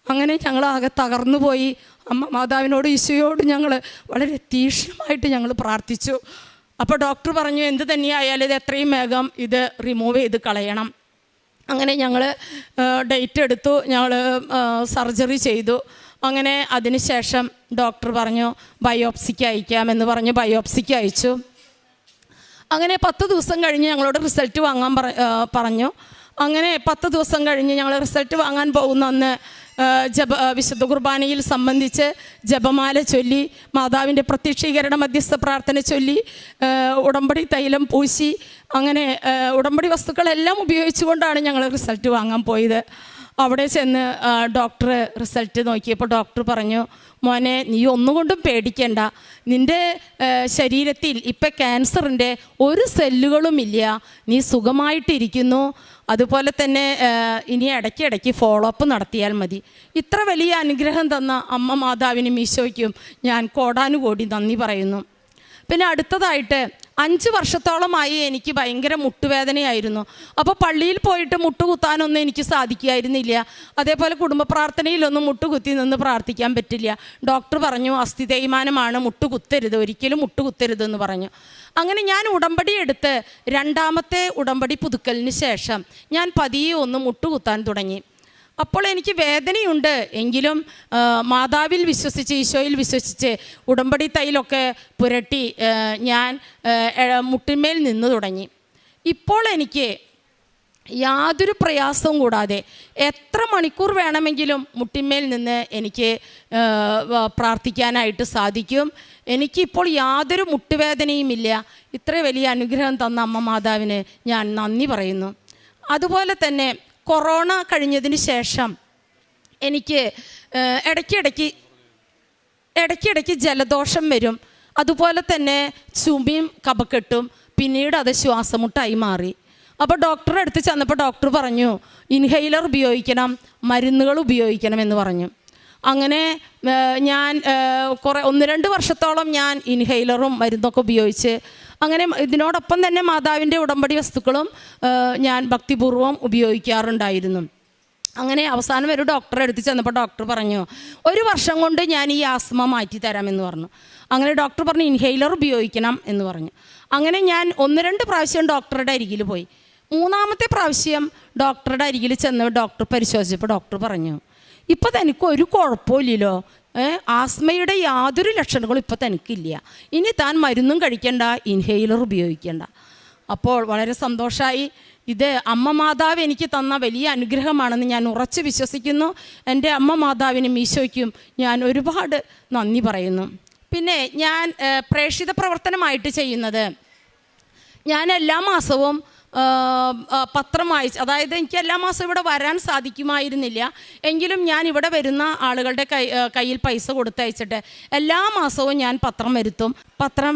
D: അങ്ങനെ ഞങ്ങളാകെ തകർന്നു പോയി. അമ്മ മാതാവിനോട് ഈശോയോട് ഞങ്ങൾ വളരെ തീക്ഷ്ണമായിട്ട് ഞങ്ങൾ പ്രാർത്ഥിച്ചു. അപ്പോൾ ഡോക്ടർ പറഞ്ഞു എന്ത് തന്നെയായാലും ഇത് എത്രയും വേഗം ഇത് റിമൂവ് ചെയ്ത് കളയണം. അങ്ങനെ ഞങ്ങൾ ഡേറ്റ് എടുത്തു, ഞങ്ങൾ സർജറി ചെയ്തു. അങ്ങനെ അതിന് ശേഷം ഡോക്ടർ പറഞ്ഞു ബയോപ്സിക്ക് അയക്കാമെന്ന് പറഞ്ഞ് ബയോപ്സിക്ക് അയച്ചു. അങ്ങനെ 10 ദിവസം കഴിഞ്ഞ് ഞങ്ങളോട് റിസൾട്ട് വാങ്ങാൻ പറഞ്ഞു. അങ്ങനെ 10 ദിവസം കഴിഞ്ഞ് ഞങ്ങൾ റിസൾട്ട് വാങ്ങാൻ പോകുന്ന അന്ന് വിശുദ്ധ കുർബാനയിൽ സംബന്ധിച്ച് ജപമാല ചൊല്ലി, മാതാവിൻ്റെ പ്രത്യക്ഷീകരണ മധ്യസ്ഥ പ്രാർത്ഥന ചൊല്ലി, ഉടമ്പടി തൈലം പൂശി, അങ്ങനെ ഉടമ്പടി വസ്തുക്കളെല്ലാം ഉപയോഗിച്ചുകൊണ്ടാണ് ഞങ്ങൾ റിസൾട്ട് വാങ്ങാൻ പോയത്. അവിടെ ചെന്ന് ഡോക്ടർ റിസൾട്ട് നോക്കിയപ്പോൾ ഡോക്ടർ പറഞ്ഞു മോനെ നീ ഒന്നുകൊണ്ടും പേടിക്കേണ്ട, നിൻ്റെ ശരീരത്തിൽ ഇപ്പം ക്യാൻസറിൻ്റെ ഒരു സെല്ലുകളുമില്ല, നീ സുഖമായിട്ടിരിക്കുന്നു. അതുപോലെ തന്നെ ഇനി ഇടയ്ക്കിടയ്ക്ക് ഫോളോ അപ്പ് നടത്തിയാൽ മതി. ഇത്ര വലിയ അനുഗ്രഹം തന്ന അമ്മ മാതാവിനും ഈശോയ്ക്കും ഞാൻ കോടാനുകോടി നന്ദി പറയുന്നു. പിന്നെ അടുത്തതായിട്ട് 5 വർഷത്തോളമായി എനിക്ക് ഭയങ്കര മുട്ടുവേദനയായിരുന്നു. അപ്പോൾ പള്ളിയിൽ പോയിട്ട് മുട്ടുകുത്താനൊന്നും എനിക്ക് സാധിക്കുമായിരുന്നില്ല. അതേപോലെ കുടുംബ പ്രാർത്ഥനയിലൊന്നും മുട്ടുകുത്തി നിന്ന് പ്രാർത്ഥിക്കാൻ പറ്റില്ല. ഡോക്ടർ പറഞ്ഞു അസ്ഥി തേയ്മാനമാണ്, മുട്ടുകുത്തരുത്, ഒരിക്കലും മുട്ടുകുത്തരുതെന്ന് പറഞ്ഞു. അങ്ങനെ ഞാൻ ഉടമ്പടി എടുത്ത് 2ാമത്തെ ഉടമ്പടി പുതുക്കലിന് ശേഷം ഞാൻ പതിയെ ഒന്ന് മുട്ടുകുത്താൻ തുടങ്ങി. അപ്പോൾ എനിക്ക് വേദനയുണ്ട്, എങ്കിലും മാതാവിൽ വിശ്വസിച്ച് ഈശോയിൽ വിശ്വസിച്ച് ഉടമ്പടി തൈലൊക്കെ പുരട്ടി ഞാൻ മുട്ടിന്മേൽ നിന്ന് തുടങ്ങി. ഇപ്പോൾ എനിക്ക് യാതൊരു പ്രയാസവും കൂടാതെ എത്ര മണിക്കൂർ വേണമെങ്കിലും മുട്ടിന്മേൽ നിന്ന് എനിക്ക് പ്രാർത്ഥിക്കാനായിട്ട് സാധിക്കും. എനിക്കിപ്പോൾ യാതൊരു മുട്ടുവേദനയുമില്ല. ഇത്ര വലിയ അനുഗ്രഹം തന്ന അമ്മ മാതാവിന് ഞാൻ നന്ദി പറയുന്നു. അതുപോലെ തന്നെ കൊറോണ കഴിഞ്ഞതിന് ശേഷം എനിക്ക് ഇടയ്ക്കിടയ്ക്ക് ജലദോഷം വരും. അതുപോലെ തന്നെ ചുമയും കഫക്കെട്ടും, പിന്നീട് അത് ശ്വാസമുട്ടായി മാറി. അപ്പോൾ ഡോക്ടറെ അടുത്ത് ചെന്നപ്പോൾ ഡോക്ടർ പറഞ്ഞു ഇൻഹെയിലർ ഉപയോഗിക്കണം, മരുന്നുകൾ ഉപയോഗിക്കണം എന്ന് പറഞ്ഞു. അങ്ങനെ ഞാൻ 1-2 വർഷത്തോളം ഞാൻ ഇൻഹെയിലറും മരുന്നൊക്കെ ഉപയോഗിച്ച് അങ്ങനെ ഇതിനോടൊപ്പം തന്നെ മാതാവിൻ്റെ ഉടമ്പടി വസ്തുക്കളും ഞാൻ ഭക്തിപൂർവ്വം ഉപയോഗിക്കാറുണ്ടായിരുന്നു. അങ്ങനെ അവസാനം ഒരു ഡോക്ടറെ അടുത്ത് ചെന്നപ്പോൾ ഡോക്ടർ പറഞ്ഞു 1 വർഷം കൊണ്ട് ഞാൻ ഈ ആസ്മ മാറ്റി തരാമെന്ന് പറഞ്ഞു. അങ്ങനെ ഡോക്ടർ പറഞ്ഞു ഇൻഹെയിലർ ഉപയോഗിക്കണം എന്ന് പറഞ്ഞു. അങ്ങനെ ഞാൻ 1-2 പ്രാവശ്യം ഡോക്ടറുടെ അരികിൽ പോയി. 3-ാമത്തെ പ്രാവശ്യം ഡോക്ടറുടെ അരികിൽ ചെന്ന് ഡോക്ടർ പരിശോധിച്ചപ്പോൾ ഡോക്ടർ പറഞ്ഞു ഇപ്പോൾ തനിക്ക് ഒരു കുഴപ്പമില്ലല്ലോ, ആസ്മയുടെ യാതൊരു ലക്ഷണങ്ങളും ഇപ്പോൾ തനിക്കില്ല, ഇനി താൻ മരുന്നും കഴിക്കണ്ട, ഇൻഹെയിലർ ഉപയോഗിക്കേണ്ട. അപ്പോൾ വളരെ സന്തോഷമായി. ഇത് അമ്മ മാതാവ് എനിക്ക് തന്ന വലിയ അനുഗ്രഹമാണെന്ന് ഞാൻ ഉറച്ച് വിശ്വസിക്കുന്നു. എൻ്റെ അമ്മ മാതാവിനും ഈശോയ്ക്കും ഞാൻ ഒരുപാട് നന്ദി പറയുന്നു. പിന്നെ ഞാൻ പ്രേക്ഷിത പ്രവർത്തനമായിട്ട് ചെയ്യുന്നത്, ഞാൻ എല്ലാ മാസവും പത്രം വായിച്ച്, അതായത് എനിക്ക് എല്ലാ മാസവും ഇവിടെ വരാൻ സാധിക്കുമായിരുന്നില്ല, എങ്കിലും ഞാൻ ഇവിടെ വരുന്ന ആളുകളുടെ കയ്യിൽ പൈസ കൊടുത്തയച്ചിട്ട് എല്ലാ മാസവും ഞാൻ പത്രം വരുത്തും. പത്രം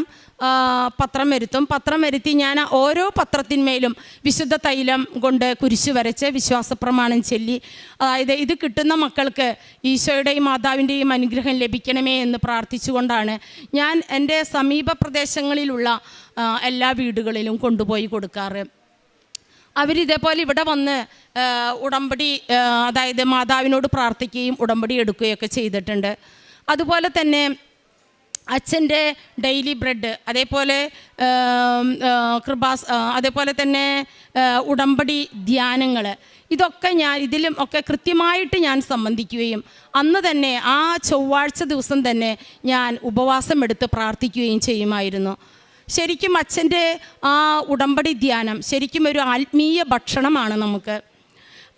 D: വരുത്തി ഞാൻ ഓരോ പത്രത്തിന്മേലും വിശുദ്ധ തൈലം കൊണ്ട് കുരിശ് വരച്ച് വിശ്വാസപ്രമാണം ചൊല്ലി, അതായത് ഇത് കിട്ടുന്ന മക്കൾക്ക് ഈശോയുടെയും മാതാവിൻ്റെയും അനുഗ്രഹം ലഭിക്കണമേ എന്ന് പ്രാർത്ഥിച്ചുകൊണ്ടാണ് ഞാൻ എൻ്റെ സമീപ പ്രദേശങ്ങളിലുള്ള എല്ലാ വീടുകളിലും കൊണ്ടുപോയി കൊടുക്കാറ്. അവരിതേപോലെ ഇവിടെ വന്ന് ഉടമ്പടി, അതായത് മാതാവിനോട് പ്രാർത്ഥിക്കുകയും ഉടമ്പടി എടുക്കുകയൊക്കെ ചെയ്തിട്ടുണ്ട്. അതുപോലെ തന്നെ അച്ഛൻ്റെ ഡെയിലി ബ്രെഡ്, അതേപോലെ അതേപോലെ തന്നെ ഉടമ്പടി ധ്യാനങ്ങൾ, ഇതൊക്കെ ഇതിലും ഒക്കെ കൃത്യമായിട്ട് ഞാൻ സംബന്ധിക്കുകയും അന്ന് തന്നെ ആ ചൊവ്വാഴ്ച ദിവസം തന്നെ ഞാൻ ഉപവാസം എടുത്ത് പ്രാർത്ഥിക്കുകയും ചെയ്യുമായിരുന്നു. ശരിക്കും അച്ഛൻ്റെ ആ ഉടമ്പടി ധ്യാനം ശരിക്കും ഒരു ആത്മീയ ഭക്ഷണമാണ് നമുക്ക്.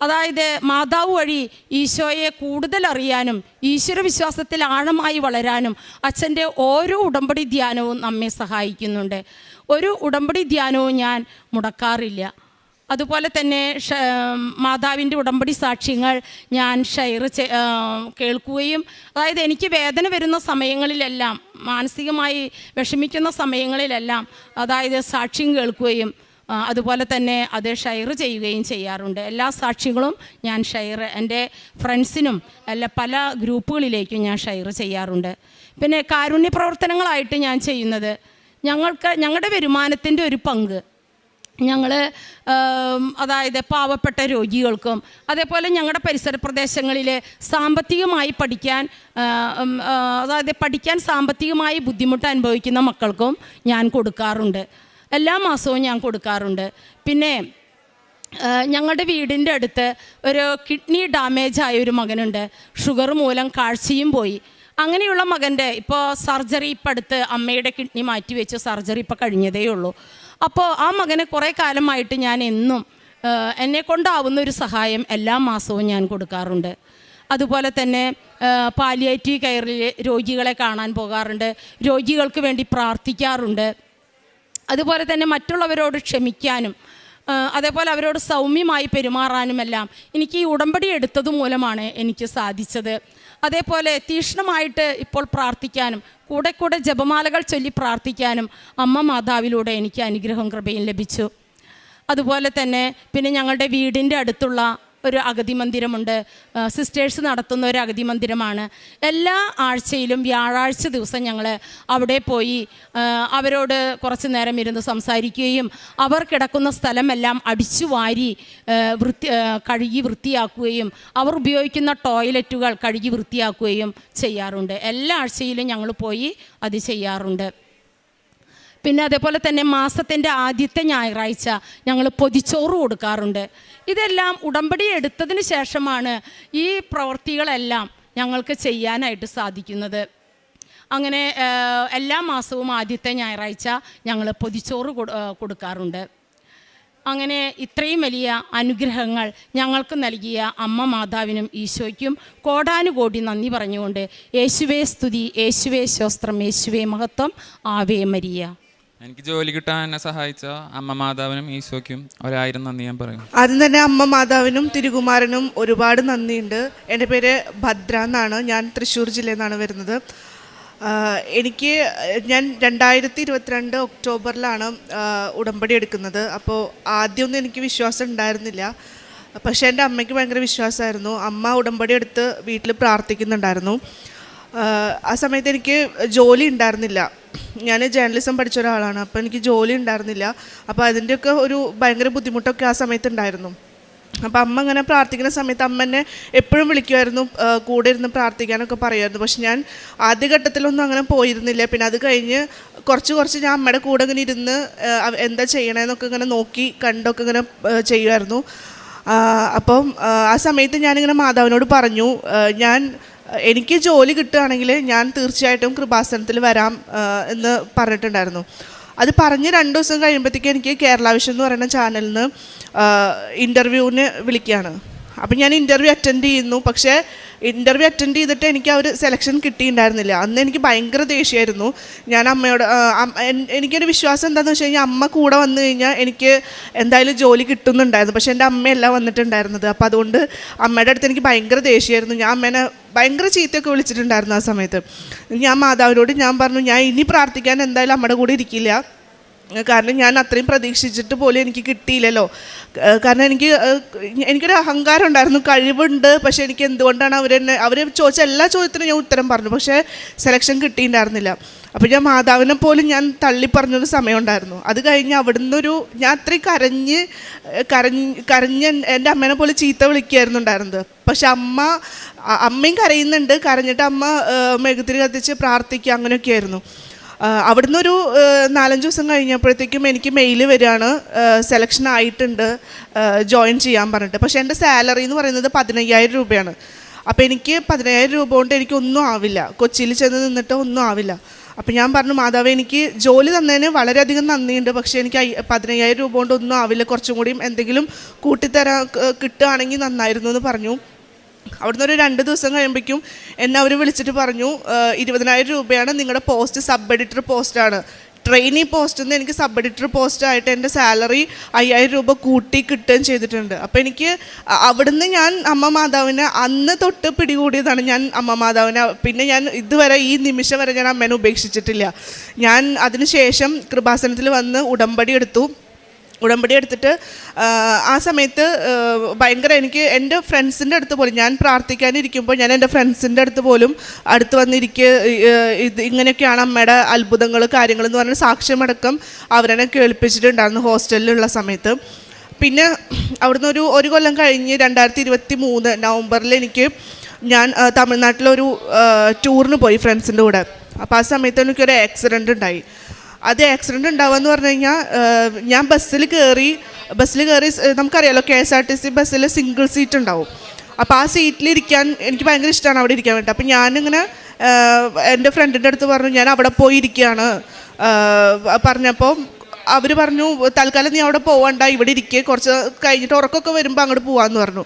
D: അതായത് മാതാവ് വഴി ഈശോയെ കൂടുതൽ അറിയാനും ഈശ്വര വിശ്വാസത്തിൽ ആഴമായി വളരാനും അച്ഛൻ്റെ ഓരോ ഉടമ്പടി ധ്യാനവും നമ്മെ സഹായിക്കുന്നുണ്ട്. ഒരു ഉടമ്പടി ധ്യാനവും ഞാൻ മുടക്കാറില്ല. അതുപോലെ തന്നെ മാതാവിൻ്റെ ഉടമ്പടി സാക്ഷ്യങ്ങൾ ഞാൻ കേൾക്കുകയും, അതായത് എനിക്ക് വേദന വരുന്ന സമയങ്ങളിലെല്ലാം, മാനസികമായി വിഷമിക്കുന്ന സമയങ്ങളിലെല്ലാം അതായത് സാക്ഷ്യം കേൾക്കുകയും അതുപോലെ തന്നെ അത് ഷെയർ ചെയ്യുകയും ചെയ്യാറുണ്ട്. എല്ലാ സാക്ഷ്യങ്ങളും ഞാൻ എൻ്റെ ഫ്രണ്ട്സിനും പല ഗ്രൂപ്പുകളിലേക്കും ഞാൻ ഷെയർ ചെയ്യാറുണ്ട്. പിന്നെ കാരുണ്യ പ്രവർത്തനങ്ങളായിട്ട് ഞാൻ ചെയ്യുന്നത്, ഞങ്ങളുടെ വരുമാനത്തിൻ്റെ ഒരു പങ്ക് ഞങ്ങൾ അതായത് പാവപ്പെട്ട രോഗികൾക്കും അതേപോലെ ഞങ്ങളുടെ പരിസര പ്രദേശങ്ങളിൽ സാമ്പത്തികമായി പഠിക്കാൻ സാമ്പത്തികമായി ബുദ്ധിമുട്ട് അനുഭവിക്കുന്ന മക്കൾക്കും ഞാൻ കൊടുക്കാറുണ്ട്. എല്ലാ മാസവും ഞാൻ കൊടുക്കാറുണ്ട്. പിന്നെ ഞങ്ങളുടെ വീടിൻ്റെ അടുത്ത് ഒരു കിഡ്നി ഡാമേജ് ആയ ഒരു മകനുണ്ട്. ഷുഗർ മൂലം കാഴ്ചയും പോയി. അങ്ങനെയുള്ള മകൻ്റെ ഇപ്പോൾ സർജറി, ഇപ്പം അടുത്ത് അമ്മയുടെ കിഡ്നി മാറ്റിവെച്ച് സർജറി ഇപ്പോൾ കഴിഞ്ഞതേ ഉള്ളൂ. അപ്പോൾ ആ മകനെ കുറേ കാലമായിട്ട് ഞാൻ എന്നും എന്നെക്കൊണ്ടാവുന്ന ഒരു സഹായം എല്ലാ മാസവും ഞാൻ കൊടുക്കാറുണ്ട്. അതുപോലെ തന്നെ പാലിയേറ്റീവ് കെയറിൽ രോഗികളെ കാണാൻ പോകാറുണ്ട്, രോഗികൾക്ക് വേണ്ടി പ്രാർത്ഥിക്കാറുണ്ട്. അതുപോലെ തന്നെ മറ്റുള്ളവരോട് ക്ഷമിക്കാനും അതേപോലെ അവരോട് സൗമ്യമായി പെരുമാറാനുമെല്ലാം എനിക്ക് ഈ ഉടമ്പടി എടുത്തത് മൂലമാണ് എനിക്ക് സാധിച്ചത്. അതേപോലെ തീക്ഷ്ണമായിട്ട് ഇപ്പോൾ പ്രാർത്ഥിക്കാനും കൂടെ ജപമാലകൾ ചൊല്ലി പ്രാർത്ഥിക്കാനും അമ്മ മാതാവിലൂടെ എനിക്ക് അനുഗ്രഹവും കൃപയും ലഭിച്ചു. അതുപോലെ തന്നെ പിന്നെ ഞങ്ങളുടെ വീടിൻ്റെ അടുത്തുള്ള ഒരു അഗതി മന്ദിരമുണ്ട്. സിസ്റ്റേഴ്സ് നടത്തുന്ന ഒരു അഗതി മന്ദിരമാണ്. എല്ലാ ആഴ്ചയിലും വ്യാഴാഴ്ച ദിവസം ഞങ്ങൾ അവിടെ പോയി അവരോട് കുറച്ച് നേരം ഇരുന്ന് സംസാരിക്കുകയും അവർ കിടക്കുന്ന സ്ഥലമെല്ലാം അടിച്ചു വാരി കഴുകി വൃത്തിയാക്കുകയും അവർ ഉപയോഗിക്കുന്ന ടോയ്ലറ്റുകൾ കഴുകി വൃത്തിയാക്കുകയും ചെയ്യാറുണ്ട്. എല്ലാ ആഴ്ചയിലും ഞങ്ങൾ പോയി അത് ചെയ്യാറുണ്ട്. പിന്നെ അതേപോലെ തന്നെ മാസത്തിൻ്റെ ആദ്യത്തെ ഞായറാഴ്ച ഞങ്ങൾ പൊതിച്ചോറ് കൊടുക്കാറുണ്ട്. ഇതെല്ലാം ഉടമ്പടി എടുത്തതിന് ശേഷമാണ് ഈ പ്രവൃത്തികളെല്ലാം ഞങ്ങൾക്ക് ചെയ്യാനായിട്ട് സാധിക്കുന്നത്. അങ്ങനെ എല്ലാ മാസവും ആദ്യത്തെ ഞായറാഴ്ച ഞങ്ങൾ പൊതിച്ചോറ് കൊടുക്കാറുണ്ട്. അങ്ങനെ ഇത്രയും വലിയ അനുഗ്രഹങ്ങൾ ഞങ്ങൾക്ക് നൽകിയ അമ്മ മാതാവിനും ഈശോയ്ക്കും കോടാനുകോടി നന്ദി പറഞ്ഞുകൊണ്ട് യേശുവേ സ്തുതി, യേശുവേ സ്തോത്രം, യേശുവേ മഹത്വം, ആവേ മരിയ.
E: എനിക്ക് ജോലി കിട്ടാൻ എന്നെ സഹായിച്ച അമ്മ മാതാവിനും ഈശോയ്ക്കും 1000 നന്ദി ഞാൻ പറയും.
F: ആദ്യം തന്നെ അമ്മ മാതാവിനും തിരുകുമാരനും ഒരുപാട് നന്ദിയുണ്ട്. എൻ്റെ പേര് ഭദ്ര എന്നാണ്. ഞാൻ തൃശ്ശൂർ ജില്ലയിൽ നിന്നാണ് വരുന്നത്. ഞാൻ 2022 ഒക്ടോബറിലാണ് ഉടമ്പടി എടുക്കുന്നത്. അപ്പോൾ ആദ്യമൊന്നും എനിക്ക് വിശ്വാസം ഉണ്ടായിരുന്നില്ല. പക്ഷേ എൻ്റെ അമ്മയ്ക്ക് ഭയങ്കര വിശ്വാസമായിരുന്നു. അമ്മ ഉടമ്പടി എടുത്ത് വീട്ടിൽ പ്രാർത്ഥിക്കുന്നുണ്ടായിരുന്നു. ആ സമയത്ത് എനിക്ക് ജോലി ഉണ്ടായിരുന്നില്ല. ഞാൻ ജേർണലിസം പഠിച്ച ഒരാളാണ്. അപ്പോൾ എനിക്ക് ജോലി ഉണ്ടായിരുന്നില്ല. അപ്പോൾ അതിൻ്റെയൊക്കെ ഒരു ഭയങ്കര ബുദ്ധിമുട്ടൊക്കെ ആ സമയത്ത് ഉണ്ടായിരുന്നു. അപ്പം അമ്മ ഇങ്ങനെ പ്രാർത്ഥിക്കുന്ന സമയത്ത് അമ്മ എന്നെ എപ്പോഴും വിളിക്കുമായിരുന്നു, കൂടെ ഇരുന്ന് പ്രാർത്ഥിക്കാനൊക്കെ പറയുമായിരുന്നു. പക്ഷെ ഞാൻ ആദ്യഘട്ടത്തിലൊന്നും അങ്ങനെ പോയിരുന്നില്ല. പിന്നെ അത് കഴിഞ്ഞ് കുറച്ച് ഞാൻ അമ്മയുടെ കൂടെ ഇങ്ങനെ ഇരുന്ന് എന്താ ചെയ്യണമെന്നൊക്കെ ഇങ്ങനെ നോക്കി കണ്ടൊക്കെ ഇങ്ങനെ ചെയ്യുമായിരുന്നു. അപ്പം ആ സമയത്ത് ഞാനിങ്ങനെ മാതാവിനോട് പറഞ്ഞു, എനിക്ക് ജോലി കിട്ടുകയാണെങ്കിൽ ഞാൻ തീർച്ചയായിട്ടും കൃപാസനത്തിൽ വരാം എന്ന് പറഞ്ഞിട്ടുണ്ടായിരുന്നു. അത് പറഞ്ഞ് 2 ദിവസം കഴിയുമ്പോഴത്തേക്കും എനിക്ക് കേരള വിഷൻ എന്ന് പറയുന്ന ചാനലിൽ നിന്ന് ഇൻ്റർവ്യൂവിന് വിളിക്കുകയാണ്. അപ്പം ഞാൻ ഇൻ്റർവ്യൂ അറ്റൻഡ് ചെയ്യുന്നു. പക്ഷേ ഇൻ്റർവ്യൂ അറ്റൻഡ് ചെയ്തിട്ട് എനിക്ക് ആ ഒരു സെലക്ഷൻ കിട്ടിയിട്ടുണ്ടായിരുന്നില്ല. അന്ന് എനിക്ക് ഭയങ്കര ദേഷ്യമായിരുന്നു. ഞാൻ അമ്മയോട് എനിക്കൊരു വിശ്വാസം എന്താണെന്ന് വെച്ച് കഴിഞ്ഞാൽ അമ്മ കൂടെ വന്നു കഴിഞ്ഞാൽ എനിക്ക് എന്തായാലും ജോലി കിട്ടുന്നുണ്ടായിരുന്നു. പക്ഷേ എൻ്റെ അമ്മയല്ല വന്നിട്ടുണ്ടായിരുന്നത്. അപ്പോൾ അതുകൊണ്ട് അമ്മയുടെ അടുത്ത് എനിക്ക് ഭയങ്കര ദേഷ്യമായിരുന്നു. ഞാൻ അമ്മേനെ ഭയങ്കര ചീത്തയൊക്കെ വിളിച്ചിട്ടുണ്ടായിരുന്നു ആ സമയത്ത്. ഞാൻ മാതാവിനോട് ഞാൻ പറഞ്ഞു, ഞാൻ ഇനി പ്രാർത്ഥിക്കാൻ എന്തായാലും അമ്മയുടെ കൂടെ ഇരിക്കില്ല. കാരണം ഞാൻ അത്രയും പ്രതീക്ഷിച്ചിട്ട് പോലും എനിക്ക് കിട്ടിയില്ലല്ലോ. കാരണം എനിക്കൊരു അഹങ്കാരം ഉണ്ടായിരുന്നു, കഴിവുണ്ട്. പക്ഷേ എനിക്ക് എന്തുകൊണ്ടാണ് അവർ ചോദിച്ച എല്ലാ ചോദ്യത്തിനും ഞാൻ ഉത്തരം പറഞ്ഞു, പക്ഷേ സെലക്ഷൻ കിട്ടിയിട്ടുണ്ടായിരുന്നില്ല. അപ്പോൾ ഞാൻ മാതാവിനെ പോലും ഞാൻ തള്ളിപ്പറഞ്ഞൊരു സമയം ഉണ്ടായിരുന്നു. അത് കഴിഞ്ഞ് അവിടുന്ന് ഞാൻ അത്രയും കരഞ്ഞ് എൻ്റെ അമ്മേനെ പോലെ ചീത്ത വിളിക്കുകയായിരുന്നു ഉണ്ടായിരുന്നത്. പക്ഷെ അമ്മയും കരയുന്നുണ്ട്. കരഞ്ഞിട്ട് അമ്മ മെഴുകുതിരി കത്തിച്ച് പ്രാർത്ഥിക്കുക, അങ്ങനെയൊക്കെയായിരുന്നു. അവിടുന്ന് ഒരു 4-5 ദിവസം കഴിഞ്ഞപ്പോഴത്തേക്കും എനിക്ക് മെയിൽ വരികയാണ്, സെലക്ഷൻ ആയിട്ടുണ്ട്, ജോയിൻ ചെയ്യാൻ പറഞ്ഞിട്ട്. പക്ഷേ എൻ്റെ സാലറി എന്ന് പറയുന്നത് 15,000 രൂപയാണ്. അപ്പോൾ എനിക്ക് 15,000 രൂപ കൊണ്ട് എനിക്കൊന്നും ആവില്ല, കൊച്ചിയിൽ ചെന്ന് നിന്നിട്ട് ഒന്നും ആവില്ല. അപ്പോൾ ഞാൻ പറഞ്ഞു, മാതാവേ എനിക്ക് ജോലി തന്നതിന് വളരെയധികം നന്ദിയുണ്ട്, പക്ഷേ എനിക്ക് 15,000 രൂപ കൊണ്ട് ഒന്നും ആവില്ല, കുറച്ചും കൂടിയും എന്തെങ്കിലും കിട്ടുകയാണെങ്കിൽ നന്നായിരുന്നു എന്ന് പറഞ്ഞു. അവിടുന്ന് ഒരു 2 ദിവസം കഴിയുമ്പോഴേക്കും എന്നെ അവർ വിളിച്ചിട്ട് പറഞ്ഞു, 20,000 രൂപയാണ് നിങ്ങളുടെ പോസ്റ്റ്, സബ് എഡിറ്റർ പോസ്റ്റാണ്. ട്രെയിനി പോസ്റ്റ് നിന്ന് എനിക്ക് സബ് എഡിറ്റർ പോസ്റ്റായിട്ട് എൻ്റെ സാലറി 5,000 രൂപ കൂട്ടി കിട്ടുകയും ചെയ്തിട്ടുണ്ട്. അപ്പോൾ എനിക്ക് അവിടുന്ന് ഞാൻ അമ്മ മാതാവിനെ അന്ന് തൊട്ട് പിടികൂടിയതാണ്. ഞാൻ അമ്മ മാതാവിനെ പിന്നെ ഞാൻ ഇതുവരെ ഈ നിമിഷം വരെ ഞാൻ അമ്മേനെ ഉപേക്ഷിച്ചിട്ടില്ല. ഞാൻ അതിനുശേഷം കൃപാസനത്തിൽ വന്ന് ഉടമ്പടി എടുത്തിട്ട് ആ സമയത്ത് ഭയങ്കര എനിക്ക് എൻ്റെ ഫ്രണ്ട്സിൻ്റെ അടുത്ത് പോലും ഞാൻ പ്രാർത്ഥിക്കാനിരിക്കുമ്പോൾ ഞാൻ എൻ്റെ ഫ്രണ്ട്സിൻ്റെ അടുത്ത് പോലും അടുത്ത് ഇത് ഇങ്ങനെയൊക്കെയാണ് അമ്മയുടെ അത്ഭുതങ്ങൾ കാര്യങ്ങളെന്ന് പറഞ്ഞ സാക്ഷ്യമടക്കം അവരെന്നെ കേൾപ്പിച്ചിട്ടുണ്ടായിരുന്നു ഹോസ്റ്റലിലുള്ള സമയത്ത്. പിന്നെ അവിടുന്ന് ഒരു കൊല്ലം കഴിഞ്ഞ് 2023 നവംബറിൽ ഞാൻ തമിഴ്നാട്ടിലൊരു ടൂറിന് പോയി ഫ്രണ്ട്സിൻ്റെ കൂടെ. അപ്പോൾ ആ സമയത്ത് എനിക്കൊരു ആക്സിഡൻ്റ് ഉണ്ടായി. അത് ആക്സിഡൻ്റ് ഉണ്ടാവുകയെന്ന് പറഞ്ഞു കഴിഞ്ഞാൽ ഞാൻ ബസ്സിൽ കയറി നമുക്കറിയാലോ KSRTC ബസ്സിൽ സിംഗിൾ സീറ്റ് ഉണ്ടാവും. അപ്പോൾ ആ സീറ്റിലിരിക്കാൻ എനിക്ക് ഭയങ്കര ഇഷ്ടമാണ്, അവിടെ ഇരിക്കാൻ വേണ്ടി. അപ്പോൾ ഞാനിങ്ങനെ എൻ്റെ ഫ്രണ്ടിൻ്റെ അടുത്ത് പറഞ്ഞു, ഞാൻ അവിടെ പോയി ഇരിക്കുകയാണ് പറഞ്ഞപ്പോൾ അവർ പറഞ്ഞു, തൽക്കാലം നീ അവിടെ പോകണ്ട, ഇവിടെ ഇരിക്കുക, കുറച്ച് കഴിഞ്ഞിട്ട് ഉറക്കമൊക്കെ വരുമ്പോൾ അങ്ങോട്ട് പോകാമെന്ന് പറഞ്ഞു.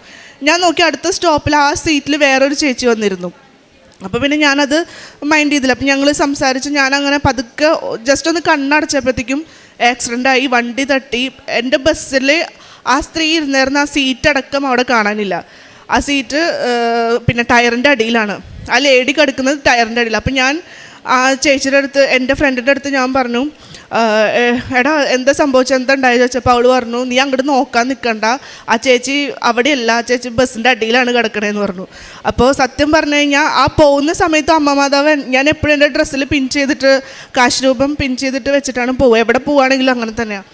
F: ഞാൻ നോക്കി അടുത്ത സ്റ്റോപ്പിൽ ആ സീറ്റിൽ വേറൊരു ചേച്ചി വന്നിരുന്നു. അപ്പോൾ പിന്നെ ഞാനത് മൈൻഡ് ചെയ്തില്ല. അപ്പം ഞങ്ങൾ സംസാരിച്ച് ഞാനങ്ങനെ പതുക്കെ ജസ്റ്റ് ഒന്ന് കണ്ണടച്ചപ്പോഴത്തേക്കും ആക്സിഡൻ്റായി, വണ്ടി തട്ടി. എൻ്റെ ബസ്സിൽ ആ സ്ത്രീ ഇരുന്നിരുന്ന ആ സീറ്റ് അടക്കം അവിടെ കാണാനില്ല. ആ സീറ്റ് പിന്നെ ടയറിൻ്റെ അടിയിലാണ്, ആ ലേഡി കിടക്കുന്നത് ടയറിൻ്റെ അടിയിൽ. അപ്പം ഞാൻ ആ ചേച്ചിയുടെ അടുത്ത്, എൻ്റെ ഫ്രണ്ടിൻ്റെ അടുത്ത് ഞാൻ പറഞ്ഞു, എടാ എന്താ സംഭവിച്ചത്, എന്താ ഉണ്ടായത് ചോദിച്ചപ്പോൾ അവൾ പറഞ്ഞു, നീ അങ്ങോട്ട് നോക്കാൻ നിൽക്കണ്ട, ആ ചേച്ചി അവിടെയല്ല, ആ ചേച്ചി ബസ്സിൻ്റെ അടിയിലാണ് കിടക്കണേന്ന് പറഞ്ഞു. അപ്പോൾ സത്യം പറഞ്ഞു കഴിഞ്ഞാൽ ആ പോകുന്ന സമയത്ത് അമ്മ മാതാവൻ ഞാൻ എപ്പോഴും എൻ്റെ ഡ്രസ്സിൽ പിൻ ചെയ്തിട്ട് കാശ് രൂപം പിൻ ചെയ്തിട്ട് വെച്ചിട്ടാണ് പോവുക, എവിടെ പോവുകയാണെങ്കിലും അങ്ങനെ തന്നെയാണ്.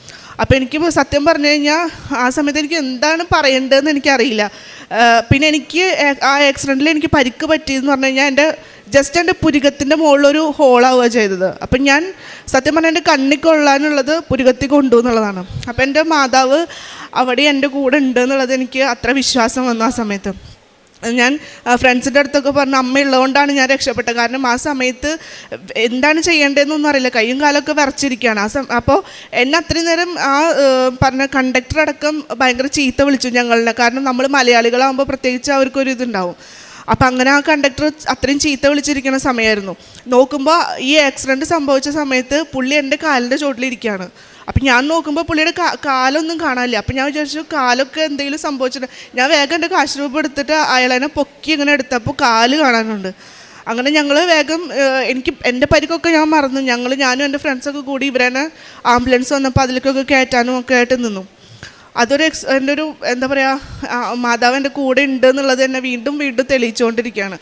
F: അപ്പോൾ എനിക്ക് സത്യം പറഞ്ഞു കഴിഞ്ഞാൽ ആ സമയത്ത് എനിക്ക് എന്താണ് പറയേണ്ടതെന്ന് എനിക്കറിയില്ല. പിന്നെ എനിക്ക് ആ ആക്സിഡൻറ്റിൽ എനിക്ക് പരിക്ക് പറ്റിയെന്ന് പറഞ്ഞു കഴിഞ്ഞാൽ എൻ്റെ പുരികത്തിൻ്റെ മുകളിലൊരു ഹോളാവുക ചെയ്തത്. അപ്പം ഞാൻ സത്യം പറഞ്ഞാൽ എൻ്റെ കണ്ണിൽ കൊള്ളാനുള്ളത് പുരികത്തിൽ കൊണ്ടു എന്നുള്ളതാണ്. അപ്പം എൻ്റെ മാതാവ് അവിടെ എൻ്റെ കൂടെ ഉണ്ട് എന്നുള്ളത് എനിക്ക് അത്ര വിശ്വാസം വന്നു ആ സമയത്ത്. ഞാൻ ഫ്രണ്ട്സിൻ്റെ അടുത്തൊക്കെ പറഞ്ഞു, അമ്മയുള്ളതുകൊണ്ടാണ് ഞാൻ രക്ഷപ്പെട്ടത്. കാരണം ആ സമയത്ത് എന്താണ് ചെയ്യേണ്ടതെന്നൊന്നും അറിയില്ല, കയ്യും കാലമൊക്കെ വിറച്ചിരിക്കുകയാണ്. അപ്പോൾ എന്നെ അത്രയും നേരം ആ പറഞ്ഞ കണ്ടക്ടർ അടക്കം ഭയങ്കര ചീത്ത വിളിച്ചു ഞങ്ങളെ. കാരണം നമ്മൾ മലയാളികളാകുമ്പോൾ പ്രത്യേകിച്ച് അവർക്കൊരു ഇതുണ്ടാവും. അപ്പം അങ്ങനെ ആ കണ്ടക്ടർ അത്രയും ചീത്ത വിളിച്ചിരിക്കുന്ന സമയമായിരുന്നു. നോക്കുമ്പോൾ ഈ ആക്സിഡൻറ്റ് സംഭവിച്ച സമയത്ത് പുള്ളി എൻ്റെ കാലിൻ്റെ ചോട്ടിലിരിക്കുകയാണ്. അപ്പം ഞാൻ നോക്കുമ്പോൾ പുള്ളിയുടെ കാലൊന്നും കാണാനില്ല. അപ്പം ഞാൻ വിചാരിച്ചു കാലൊക്കെ എന്തെങ്കിലും സംഭവിച്ചിട്ടുണ്ട്. ഞാൻ വേഗം എൻ്റെ കാശ് രൂപ എടുത്തിട്ട് അയാളെന്നെ പൊക്കി ഇങ്ങനെ എടുത്തപ്പോൾ കാല് കാണാനുണ്ട്. അങ്ങനെ ഞങ്ങൾ വേഗം എൻ്റെ പരിക്കൊക്കെ ഞാൻ മറന്നു. ഞാനും എൻ്റെ ഫ്രണ്ട്സൊക്കെ കൂടി ഇവരെന്നെ ആംബുലൻസ് വന്നപ്പോൾ അതിലേക്കൊക്കെ കയറ്റാനും ഒക്കെ ആയിട്ട് നിന്നു. അതൊരു എൻ്റെ ഒരു എന്താ പറയുക, മാതാവ് എൻ്റെ കൂടെ ഉണ്ട് എന്നുള്ളത് എന്നെ വീണ്ടും വീണ്ടും തെളിയിച്ചുകൊണ്ടിരിക്കുകയാണ്.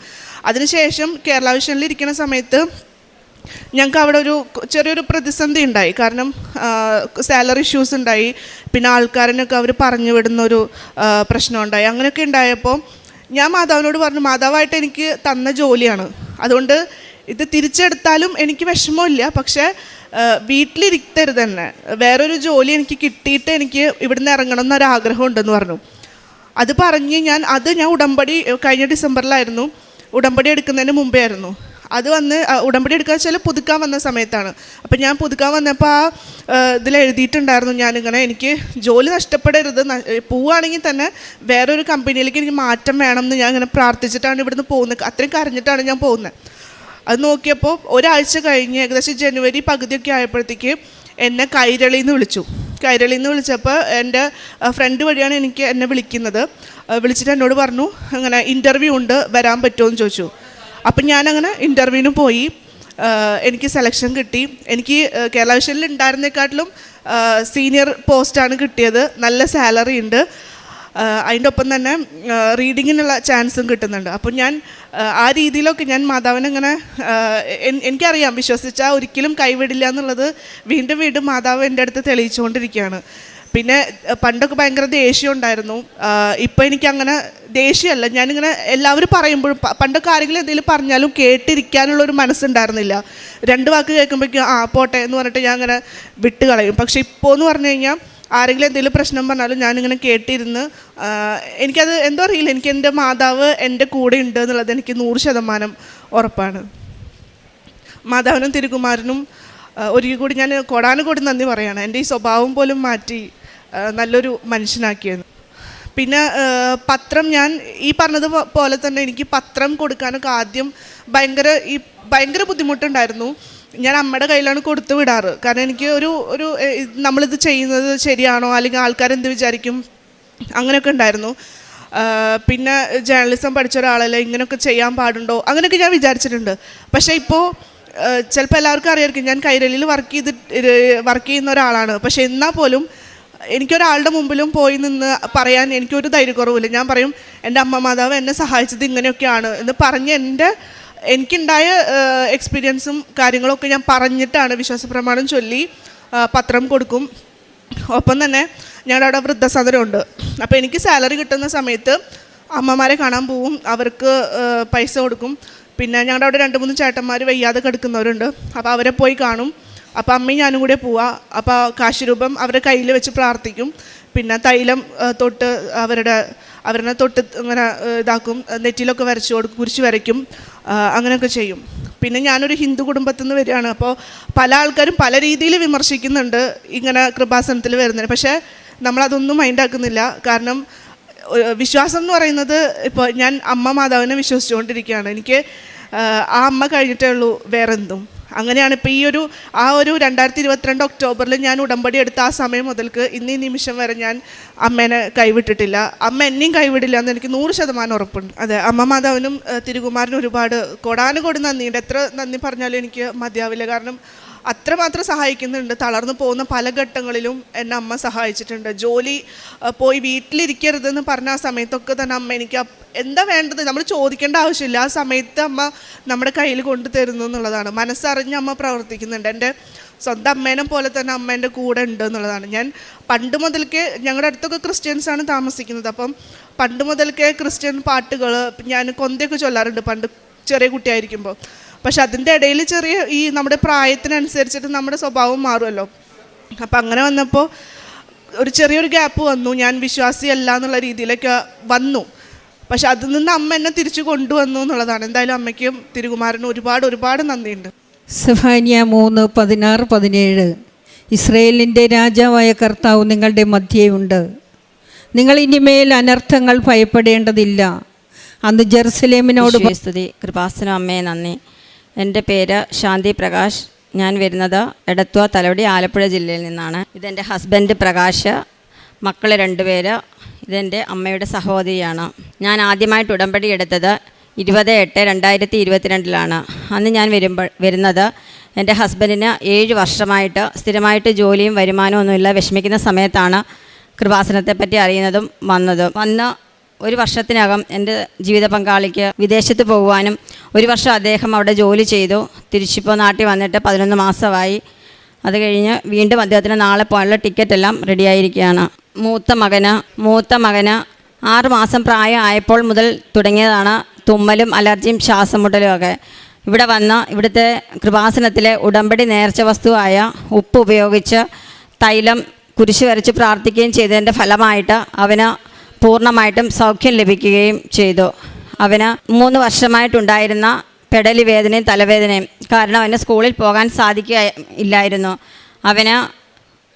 F: അതിനുശേഷം കേരള വിഷനിൽ ഇരിക്കുന്ന സമയത്ത് ഞങ്ങൾക്ക് അവിടെ ഒരു ചെറിയൊരു പ്രതിസന്ധി ഉണ്ടായി. കാരണം സാലറി ഇഷ്യൂസ് ഉണ്ടായി, പിന്നെ ആൾക്കാരനൊക്കെ അവർ പറഞ്ഞു വിടുന്നൊരു പ്രശ്നം ഉണ്ടായി. അങ്ങനെയൊക്കെ ഉണ്ടായപ്പോൾ ഞാൻ മാതാവിനോട് പറഞ്ഞു, മാതാവായിട്ട് എനിക്ക് തന്ന ജോലിയാണ്, അതുകൊണ്ട് ഇത് തിരിച്ചെടുത്താലും എനിക്ക് വിഷമമില്ല, പക്ഷേ വീട്ടിലിരുത്തരുത് തന്നെ, വേറൊരു ജോലി എനിക്ക് കിട്ടിയിട്ട് എനിക്ക് ഇവിടുന്ന് ഇറങ്ങണം എന്നൊരാഗ്രഹം ഉണ്ടെന്ന് പറഞ്ഞു. അത് പറഞ്ഞ് ഞാൻ ഉടമ്പടി കഴിഞ്ഞ ഡിസംബറിലായിരുന്നു, ഉടമ്പടി എടുക്കുന്നതിന് മുമ്പേ ആയിരുന്നു. അത് വന്ന് ഉടമ്പടി എടുക്കുക വെച്ചാൽ പുതുക്കാൻ വന്ന സമയത്താണ്. അപ്പം ഞാൻ പുതുക്കാൻ വന്നപ്പോൾ ഇതിൽ എഴുതിയിട്ടുണ്ടായിരുന്നു, ഞാനിങ്ങനെ എനിക്ക് ജോലി നഷ്ടപ്പെടരുത്, പോവുകയാണെങ്കിൽ തന്നെ വേറൊരു കമ്പനിയിലേക്ക് എനിക്ക് മാറ്റം വേണം എന്ന് ഞാൻ ഇങ്ങനെ പ്രാർത്ഥിച്ചിട്ടാണ് ഇവിടുന്ന് പോകുന്നത്. അത്രയും കരഞ്ഞിട്ടാണ് ഞാൻ പോകുന്നത്. അത് നോക്കിയപ്പോൾ ഒരാഴ്ച കഴിഞ്ഞ് ഏകദേശം ജനുവരി പകുതിയൊക്കെ ആയപ്പോഴത്തേക്ക് എന്നെ കൈരളിയിൽ നിന്ന് വിളിച്ചു. കൈരളിയിൽ നിന്ന് വിളിച്ചപ്പോൾ എൻ്റെ ഫ്രണ്ട് വഴിയാണ് എന്നെ വിളിക്കുന്നത്. വിളിച്ചിട്ട് എന്നോട് പറഞ്ഞു, അങ്ങനെ ഇൻ്റർവ്യൂ ഉണ്ട്, വരാൻ പറ്റുമോ എന്ന് ചോദിച്ചു. അപ്പം ഞാനങ്ങനെ ഇൻ്റർവ്യൂവിന് പോയി. എനിക്ക് സെലക്ഷൻ കിട്ടി. എനിക്ക് കേരള വിഷനിൽ ഉണ്ടായിരുന്നേക്കാട്ടിലും സീനിയർ പോസ്റ്റാണ് കിട്ടിയത്. നല്ല സാലറി ഉണ്ട്. അതിൻ്റെ ഒപ്പം തന്നെ റീഡിങ്ങിനുള്ള ചാൻസും കിട്ടുന്നുണ്ട്. അപ്പം ഞാൻ ആ രീതിയിലൊക്കെ ഞാൻ മാതാവിനങ്ങനെ എനിക്കറിയാം, വിശ്വസിച്ചാൽ ഒരിക്കലും കൈവിടില്ല എന്നുള്ളത് വീണ്ടും വീണ്ടും മാതാവ് എൻ്റെ അടുത്ത് തെളിയിച്ചുകൊണ്ടിരിക്കുകയാണ്. പിന്നെ പണ്ടൊക്കെ ഭയങ്കര ദേഷ്യം ഉണ്ടായിരുന്നു. ഇപ്പം എനിക്കങ്ങനെ ദേഷ്യമല്ല, ഞാനിങ്ങനെ എല്ലാവരും പറയുമ്പോഴും, പണ്ടൊക്കെ ആരെങ്കിലും എന്തെങ്കിലും പറഞ്ഞാലും കേട്ടിരിക്കാനുള്ളൊരു മനസ്സുണ്ടായിരുന്നില്ല. 2 വാക്ക് കേൾക്കുമ്പോഴേക്കും പോട്ടെ എന്ന് പറഞ്ഞിട്ട് ഞാൻ അങ്ങനെ വിട്ട് കളയും. പക്ഷെ ഇപ്പോൾ എന്ന് പറഞ്ഞു കഴിഞ്ഞാൽ ആരെങ്കിലും എന്തെങ്കിലും പ്രശ്നം പറഞ്ഞാലും ഞാനിങ്ങനെ കേട്ടിരുന്ന് എനിക്കത് എന്തോ അറിയില്ല, എനിക്ക് എൻ്റെ മാതാവ് എൻ്റെ കൂടെ ഉണ്ട് എന്നുള്ളത് എനിക്ക് 100% ഉറപ്പാണ്. മാതാവിനും തിരുകുമാരനും ഒരിക്കൽ കൂടി ഞാൻ കോടാനുകോടി നന്ദി പറയാണ്. എൻ്റെ ഈ സ്വഭാവം പോലും മാറ്റി നല്ലൊരു മനുഷ്യനാക്കിയത്. പിന്നെ പത്രം, ഞാൻ ഈ പറഞ്ഞത് പോലെ തന്നെ എനിക്ക് പത്രം കൊടുക്കാനൊക്കെ ആദ്യം ഭയങ്കര ബുദ്ധിമുട്ടുണ്ടായിരുന്നു. ഞാൻ അമ്മയുടെ കയ്യിലാണ് കൊടുത്തു വിടാറ്. കാരണം എനിക്ക് ഒരു നമ്മളിത് ചെയ്യുന്നത് ശരിയാണോ, അല്ലെങ്കിൽ ആൾക്കാരെന്ത് വിചാരിക്കും, അങ്ങനെയൊക്കെ ഉണ്ടായിരുന്നു. പിന്നെ ജേർണലിസം പഠിച്ച ഒരാളല്ലേ, ഇങ്ങനെയൊക്കെ ചെയ്യാൻ പാടുണ്ടോ, അങ്ങനെയൊക്കെ ഞാൻ വിചാരിച്ചിട്ടുണ്ട്. പക്ഷേ ഇപ്പോൾ ചിലപ്പോൾ എല്ലാവർക്കും അറിയാമായിരിക്കും, ഞാൻ കൈരളിയിൽ വർക്ക് ചെയ്യുന്ന ഒരാളാണ്. പക്ഷേ എന്നാൽ പോലും എനിക്കൊരാളുടെ മുമ്പിലും പോയി നിന്ന് പറയാൻ എനിക്കൊരു ധൈര്യക്കുറവില്ല. ഞാൻ പറയും, എൻ്റെ അമ്മ മാതാവ് എന്നെ സഹായിച്ചത് ഇങ്ങനെയൊക്കെയാണ് എന്ന് പറഞ്ഞ് എനിക്കുണ്ടായ എക്സ്പീരിയൻസും കാര്യങ്ങളൊക്കെ ഞാൻ പറഞ്ഞിട്ടാണ് വിശ്വാസപ്രമാണം ചൊല്ലി പത്രം കൊടുക്കും. ഒപ്പം തന്നെ ഞങ്ങളുടെ അവിടെ വൃദ്ധസദനമുണ്ട്. അപ്പോൾ എനിക്ക് സാലറി കിട്ടുന്ന സമയത്ത് അമ്മമാരെ കാണാൻ പോവും, അവർക്ക് പൈസ കൊടുക്കും. പിന്നെ ഞങ്ങളുടെ അവിടെ 2-3 ചേട്ടന്മാർ വയ്യാതെ കിടക്കുന്നവരുണ്ട്. അപ്പോൾ അവരെ പോയി കാണും. അപ്പോൾ അമ്മയും ഞാനും കൂടെ പോവുക. അപ്പോൾ കാശുരൂപം അവരുടെ കയ്യിൽ വെച്ച് പ്രാർത്ഥിക്കും. പിന്നെ തൈലം തൊട്ട് അവരെ തൊട്ട് ഇങ്ങനെ ഇതാക്കും, നെറ്റിലൊക്കെ വരച്ചു കൊടുക്കും, കുരിശ് വരയ്ക്കും, അങ്ങനെയൊക്കെ ചെയ്യും. പിന്നെ ഞാനൊരു ഹിന്ദു കുടുംബത്തിൽ നിന്ന് വരികയാണ്. അപ്പോൾ പല ആൾക്കാരും പല രീതിയിൽ വിമർശിക്കുന്നുണ്ട് ഇങ്ങനെ കൃപാസനത്തിൽ വരുന്നതിന്. പക്ഷേ നമ്മളതൊന്നും മൈൻഡാക്കുന്നില്ല. കാരണം വിശ്വാസം എന്ന് പറയുന്നത്, ഇപ്പോൾ ഞാൻ അമ്മ മാതാവിനെ വിശ്വസിച്ചുകൊണ്ടിരിക്കുകയാണ്. എനിക്ക് ആ അമ്മ കഴിഞ്ഞിട്ടേ ഉള്ളൂ വേറെന്തും. അങ്ങനെയാണ് ഇപ്പോൾ ആ ഒരു 2022 ഒക്ടോബറിൽ ഞാൻ ഉടമ്പടി എടുത്ത ആ സമയം മുതൽക്ക് ഇന്നീ നിമിഷം വരെ ഞാൻ അമ്മേനെ കൈവിട്ടിട്ടില്ല. അമ്മ എന്നെയും കൈവിടില്ല എന്ന് എനിക്ക് 100% ഉറപ്പുണ്ട്. അതെ, അമ്മ മാതാവിനും തിരുകുമാരനും ഒരുപാട് കോടാനുകോടി നന്ദിയുണ്ട്. എത്ര നന്ദി പറഞ്ഞാലും എനിക്ക് മതിയാവില്ല. കാരണം അത്രമാത്രം സഹായിക്കുന്നുണ്ട്. തളർന്നു പോകുന്ന പല ഘട്ടങ്ങളിലും എന്നെ അമ്മ സഹായിച്ചിട്ടുണ്ട്. ജോലി പോയി വീട്ടിലിരിക്കരുതെന്ന് പറഞ്ഞ ആ സമയത്തൊക്കെ തന്നെ അമ്മ എനിക്ക് എന്താ വേണ്ടത് നമ്മൾ ചോദിക്കേണ്ട ആവശ്യമില്ല, ആ സമയത്ത് അമ്മ നമ്മുടെ കയ്യിൽ കൊണ്ടു തരുന്നു എന്നുള്ളതാണ്. മനസ്സറിഞ്ഞ് അമ്മ പ്രവർത്തിക്കുന്നുണ്ട്. എൻ്റെ സ്വന്തം അമ്മേനെ പോലെ തന്നെ അമ്മ എൻ്റെ കൂടെ ഉണ്ട് എന്നുള്ളതാണ്. ഞാൻ പണ്ട് മുതൽക്കേ, ഞങ്ങളുടെ അടുത്തൊക്കെ ക്രിസ്ത്യൻസാണ് താമസിക്കുന്നത്. അപ്പം പണ്ട് മുതൽക്കേ ക്രിസ്ത്യൻ പാട്ടുകൾ ഞാൻ കൊന്തയൊക്കെ ചൊല്ലാറുണ്ട് പണ്ട് ചെറിയ കുട്ടിയായിരിക്കുമ്പോൾ. പക്ഷെ അതിൻ്റെ ഇടയിൽ ഈ നമ്മുടെ പ്രായത്തിനനുസരിച്ചിട്ട് നമ്മുടെ സ്വഭാവം മാറുമല്ലോ. അപ്പം അങ്ങനെ വന്നപ്പോൾ ചെറിയൊരു ഗ്യാപ്പ് വന്നു. ഞാൻ വിശ്വാസിയല്ല എന്നുള്ള രീതിയിലൊക്കെ വന്നു. പക്ഷെ അതിൽ നിന്ന് അമ്മ എന്നെ തിരിച്ചു കൊണ്ടുവന്നു എന്നുള്ളതാണ്. എന്തായാലും അമ്മയ്ക്കും തിരുകുമാരനും ഒരുപാട് നന്ദിയുണ്ട്.
G: സെഫാനിയ 3:16-17 ഇസ്രയേലിൻ്റെ രാജാവായ കർത്താവ് നിങ്ങളുടെ മധ്യേയുണ്ട്. നിങ്ങൾ ഇനിമേൽ അനർത്ഥങ്ങൾ ഭയപ്പെടേണ്ടതില്ല. അന്ന് ജെറുസലേമിനോട്
H: സ്തുതി. കൃപാസനം അമ്മയെ നന്ദി. എൻ്റെ പേര് ശാന്തി പ്രകാശ്. ഞാൻ വരുന്നത് എടത്വ തലവടി ആലപ്പുഴ ജില്ലയിൽ നിന്നാണ്. ഇതെൻ്റെ ഹസ്ബൻഡ് പ്രകാശ്, മക്കൾ 2 പേര്. ഇതെൻ്റെ അമ്മയുടെ സഹോദരിയാണ്. ഞാൻ ആദ്യമായിട്ട് ഉടമ്പടി എടുത്തത് 20/8/2022 അന്ന് ഞാൻ വരുന്നത് എൻ്റെ ഹസ്ബൻഡിന് 7 വർഷമായിട്ട് സ്ഥിരമായിട്ട് ജോലിയും വരുമാനവും ഒന്നുമില്ല വിഷമിക്കുന്ന സമയത്താണ് കൃപാസനത്തെപ്പറ്റി അറിയുന്നതും വന്ന് ഒരു വർഷത്തിനകം എൻ്റെ ജീവിത പങ്കാളിക്ക് വിദേശത്ത് പോകുവാനും 1 വർഷം അദ്ദേഹം അവിടെ ജോലി ചെയ്തു. തിരിച്ചിപ്പോൾ നാട്ടിൽ വന്നിട്ട് 11 മാസമായി. അത് കഴിഞ്ഞ് വീണ്ടും അദ്ദേഹത്തിന് നാളെ പോകാനുള്ള ടിക്കറ്റെല്ലാം റെഡിയായിരിക്കുകയാണ്. മൂത്ത മകന് 6 മാസം പ്രായമായപ്പോൾ മുതൽ തുടങ്ങിയതാണ് തുമ്മലും അലർജിയും ശ്വാസം മുട്ടലും ഒക്കെ. ഇവിടെ വന്ന് ഇവിടുത്തെ കൃപാസനത്തിലെ ഉടമ്പടി നേർച്ച വസ്തുവായ ഉപ്പ് ഉപയോഗിച്ച് തൈലം കുരിശ് വരച്ച് പ്രാർത്ഥിക്കുകയും ചെയ്തതിൻ്റെ ഫലമായിട്ട് അവന് പൂർണ്ണമായിട്ടും സൗഖ്യം ലഭിക്കുകയും ചെയ്തു. അവന് 3 വർഷമായിട്ടുണ്ടായിരുന്ന പെടലി വേദനയും തലവേദനയും കാരണം അവന് സ്കൂളിൽ പോകാൻ സാധിക്കുകയില്ലായിരുന്നു. അവന്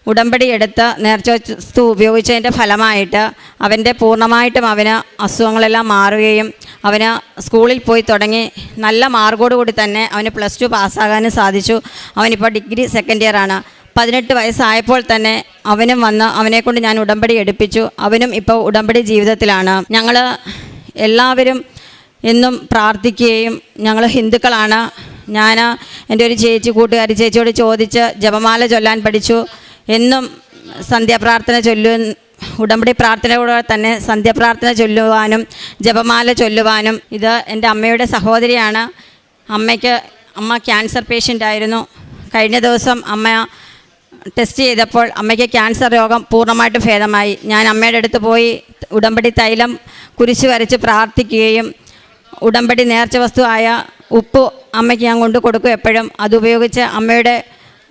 H: ഉടമ്പടി എടുത്ത് നേർച്ച വസ്തു ഉപയോഗിച്ചതിൻ്റെ ഫലമായിട്ട് അവൻ്റെ പൂർണ്ണമായിട്ടും അവന് അസുഖങ്ങളെല്ലാം മാറുകയും അവന് സ്കൂളിൽ പോയി തുടങ്ങി നല്ല മാർക്കോടുകൂടി തന്നെ അവന് +2 പാസ്സാകാനും സാധിച്ചു. അവനിപ്പോൾ ഡിഗ്രി സെക്കൻഡ് ഇയറാണ്. 18 വയസ്സായപ്പോൾ തന്നെ അവനും വന്ന് അവനെക്കൊണ്ട് ഞാൻ ഉടമ്പടി എടുപ്പിച്ചു. അവനും ഇപ്പോൾ ഉടമ്പടി ജീവിതത്തിലാണ്. ഞങ്ങൾ എല്ലാവരും എന്നും പ്രാർത്ഥിക്കുകയും ഞങ്ങൾ ഹിന്ദുക്കളാണ്. ഞാൻ എൻ്റെ ഒരു കൂട്ടുകാരി ചേച്ചിയോട് ചോദിച്ച് ജപമാല ചൊല്ലാൻ പഠിച്ചു. എന്നും സന്ധ്യാപ്രാർത്ഥന ഉടമ്പടി പ്രാർത്ഥനയോടെ തന്നെ സന്ധ്യാപ്രാർത്ഥന ചൊല്ലുവാനും ജപമാല ചൊല്ലുവാനും. ഇത് എൻ്റെ അമ്മയുടെ സഹോദരിയാണ്. അമ്മ ക്യാൻസർ പേഷ്യൻ്റായിരുന്നു. കഴിഞ്ഞ ദിവസം അമ്മ ടെസ്റ്റ് ചെയ്തപ്പോൾ അമ്മയ്ക്ക് ക്യാൻസർ രോഗം പൂർണ്ണമായിട്ടും ഭേദമായി. ഞാൻ അമ്മയുടെ അടുത്ത് പോയി ഉടമ്പടി തൈലം കുരിശ് വരച്ച് പ്രാർത്ഥിക്കുകയും ഉടമ്പടി നേർച്ച വസ്തുവായ ഉപ്പ് അമ്മയ്ക്ക് ഞാൻ കൊണ്ട് കൊടുക്കും എപ്പോഴും. അതുപയോഗിച്ച്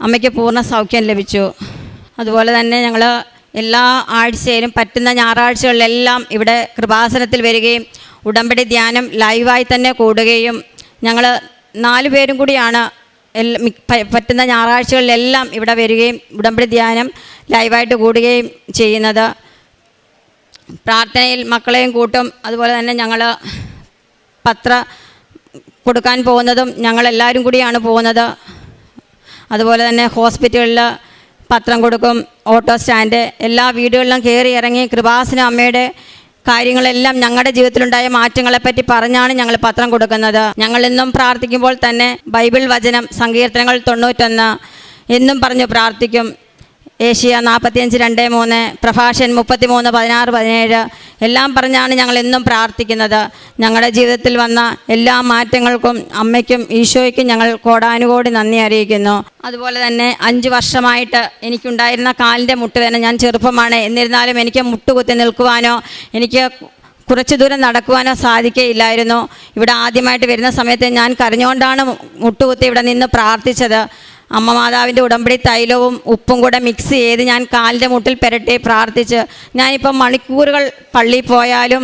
H: അമ്മയ്ക്ക് പൂർണ്ണ സൗഖ്യം ലഭിച്ചു. അതുപോലെ തന്നെ ഞങ്ങൾ എല്ലാ ആഴ്ചയിലും പറ്റുന്ന ഞായറാഴ്ചകളിലെല്ലാം ഇവിടെ കൃപാസനത്തിൽ വരികയും ഉടമ്പടി ധ്യാനം ലൈവായി തന്നെ കൂടുകയും ഞങ്ങൾ 4 പേരും കൂടിയാണ് പറ്റുന്ന ഞായറാഴ്ചകളിലെല്ലാം ഇവിടെ വരികയും ഉടമ്പടി ധ്യാനം ലൈവായിട്ട് കൂടുകയും ചെയ്യുന്നത്. പ്രാർത്ഥനയിൽ മക്കളെയും കൂട്ടും. അതുപോലെ തന്നെ ഞങ്ങൾ പത്രം കൊടുക്കാൻ പോകുന്നതും ഞങ്ങളെല്ലാവരും കൂടിയാണ് പോകുന്നത്. അതുപോലെ തന്നെ ഹോസ്പിറ്റലുകളിൽ പത്രം കൊടുക്കും. ഓട്ടോ സ്റ്റാൻഡ് എല്ലാ വീടുകളിലും കയറി ഇറങ്ങി കൃപാസന അമ്മയുടെ കാര്യങ്ങളെല്ലാം ഞങ്ങളുടെ ജീവിതത്തിലുണ്ടായ മാറ്റങ്ങളെപ്പറ്റി പറഞ്ഞാണ് ഞങ്ങൾ പത്രം കൊടുക്കുന്നത്. ഞങ്ങൾ ഇന്നും പ്രാർത്ഥിക്കുമ്പോൾ തന്നെ ബൈബിൾ വചനം സങ്കീർത്തനങ്ങൾ 91 എന്നും പറഞ്ഞു പ്രാർത്ഥിക്കും. ഏഷ്യ 45:2-3, പ്രഭാഷൻ 33:16-17 എല്ലാം പറഞ്ഞാണ് ഞങ്ങൾ എന്നും പ്രാർത്ഥിക്കുന്നത്. ഞങ്ങളുടെ ജീവിതത്തിൽ വന്ന എല്ലാ മാറ്റങ്ങൾക്കും അമ്മയ്ക്കും ഈശോയ്ക്കും ഞങ്ങൾ കോടാനുകോടി നന്ദി അറിയിക്കുന്നു. അതുപോലെ തന്നെ 5 വർഷമായിട്ട് എനിക്കുണ്ടായിരുന്ന കാലിൻ്റെ മുട്ടുവേദന, ഞാൻ ചെറുപ്പമാണ് എന്നിരുന്നാലും എനിക്ക് മുട്ടുകുത്തി നിൽക്കുവാനോ എനിക്ക് കുറച്ച് ദൂരം നടക്കുവാനോ സാധിക്കുകയില്ലായിരുന്നു. ഇവിടെ ആദ്യമായിട്ട് വരുന്ന സമയത്ത് ഞാൻ കരഞ്ഞുകൊണ്ടാണ് മുട്ടുകുത്തി ഇവിടെ നിന്ന് പ്രാർത്ഥിച്ചത്. അമ്മ മാതാവിൻ്റെ ഉടമ്പടി തൈലവും ഉപ്പും കൂടെ മിക്സ് ചെയ്ത് ഞാൻ കാലിൻ്റെ മുട്ടിൽ പുരട്ടി പ്രാർത്ഥിച്ച് ഞാനിപ്പം മണിക്കൂറുകൾ പള്ളിയിൽ പോയാലും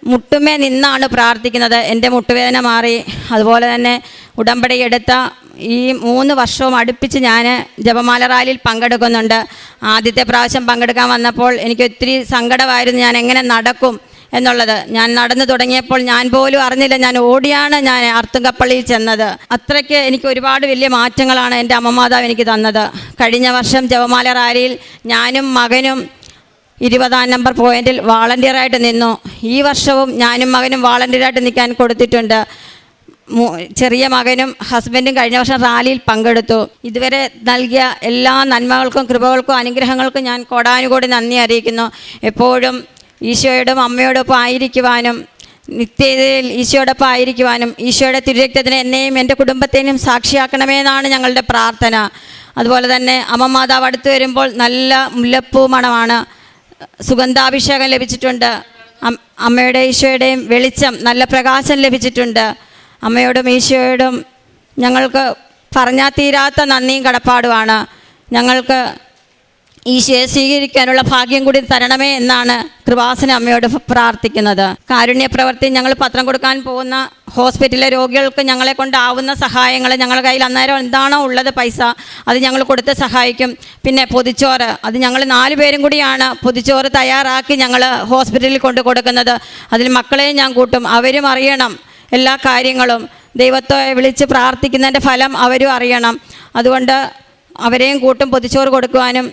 H: മുട്ടുമേ നിന്നാണ് പ്രാർത്ഥിക്കുന്നത്. എൻ്റെ മുട്ടുവേദന മാറി. അതുപോലെ തന്നെ ഉടമ്പടി എടുത്ത ഈ 3 വർഷവും അടുപ്പിച്ച് ഞാൻ ജപമാല റാലിയിൽ പങ്കെടുക്കുന്നുണ്ട്. ആദ്യത്തെ പ്രാവശ്യം പങ്കെടുക്കാൻ വന്നപ്പോൾ എനിക്ക് ഒത്തിരി സങ്കടമായിരുന്നു. ഞാൻ എങ്ങനെ നടക്കും എന്നുള്ളത്. ഞാൻ നടന്നു തുടങ്ങിയപ്പോൾ ഞാൻ പോലും അറിഞ്ഞില്ല, ഞാൻ ഓടിയാണ് ഞാൻ അർത്തുങ്കപ്പള്ളിയിൽ ചെന്നത്. അത്രയ്ക്ക് എനിക്ക് ഒരുപാട് വലിയ മാറ്റങ്ങളാണ് എൻ്റെ അമ്മ മാതാവ് എനിക്ക് തന്നത്. കഴിഞ്ഞ വർഷം ജപമാല റാലിയിൽ ഞാനും മകനും 20-ാം നമ്പർ പോയിന്റിൽ വാളണ്ടിയറായിട്ട് നിന്നു. ഈ വർഷവും ഞാനും മകനും വാളണ്ടിയറായിട്ട് നിൽക്കാൻ കൊടുത്തിട്ടുണ്ട്. ചെറിയ മകനും ഹസ്ബൻഡും കഴിഞ്ഞ വർഷം റാലിയിൽ പങ്കെടുത്തു. ഇതുവരെ നൽകിയ എല്ലാ നന്മകൾക്കും കൃപകൾക്കും അനുഗ്രഹങ്ങൾക്കും ഞാൻ കോടാനുകോടി നന്ദി അറിയിക്കുന്നു. എപ്പോഴും ഈശോയോടും അമ്മയോടൊപ്പം ആയിരിക്കുവാനും നിത്യതയിൽ ഈശോയോടൊപ്പം ആയിരിക്കുവാനും ഈശോയുടെ തിരുരക്തത്തിന് എന്നെയും എൻ്റെ കുടുംബത്തെയും സാക്ഷിയാക്കണമെന്നാണ് ഞങ്ങളുടെ പ്രാർത്ഥന. അതുപോലെ തന്നെ അമ്മ മാതാവ് അടുത്ത് വരുമ്പോൾ നല്ല മുല്ലപ്പൂ മണമാണ്. സുഗന്ധാഭിഷേകം ലഭിച്ചിട്ടുണ്ട്. അമ്മയുടെ ഈശോയുടെയും വെളിച്ചം നല്ല പ്രകാശം ലഭിച്ചിട്ടുണ്ട്. അമ്മയോടും ഈശോയോടും ഞങ്ങൾക്ക് പറഞ്ഞാൽ തീരാത്ത നന്ദിയും കടപ്പാടുമാണ്. ഞങ്ങൾക്ക് ഈശോയെ സ്വീകരിക്കാനുള്ള ഭാഗ്യം കൂടി തരണമേ എന്നാണ് കൃപാസന അമ്മയോട് പ്രാർത്ഥിക്കുന്നത്. കാരുണ്യ പ്രവൃത്തി ഞങ്ങൾ പത്രം കൊടുക്കാൻ പോകുന്ന ഹോസ്പിറ്റലിലെ രോഗികൾക്ക് ഞങ്ങളെ കൊണ്ടാവുന്ന സഹായങ്ങൾ ഞങ്ങളുടെ കയ്യിൽ അന്നേരം എന്താണോ ഉള്ളത് പൈസ അത് ഞങ്ങൾ കൊടുത്ത് സഹായിക്കും. പിന്നെ പൊതിച്ചോറ് അത് ഞങ്ങൾ 4 പേരും കൂടിയാണ് പൊതിച്ചോറ് തയ്യാറാക്കി ഞങ്ങൾ ഹോസ്പിറ്റലിൽ കൊണ്ട് കൊടുക്കുന്നത്. അതിൽ മക്കളെയും ഞാൻ കൂട്ടും. അവരും അറിയണം എല്ലാ കാര്യങ്ങളും. ദൈവത്തെ വിളിച്ച് പ്രാർത്ഥിക്കുന്നതിൻ്റെ ഫലം അവരും അറിയണം. അതുകൊണ്ട് അവരെയും കൂട്ടും പൊതിച്ചോറ് കൊടുക്കുവാനും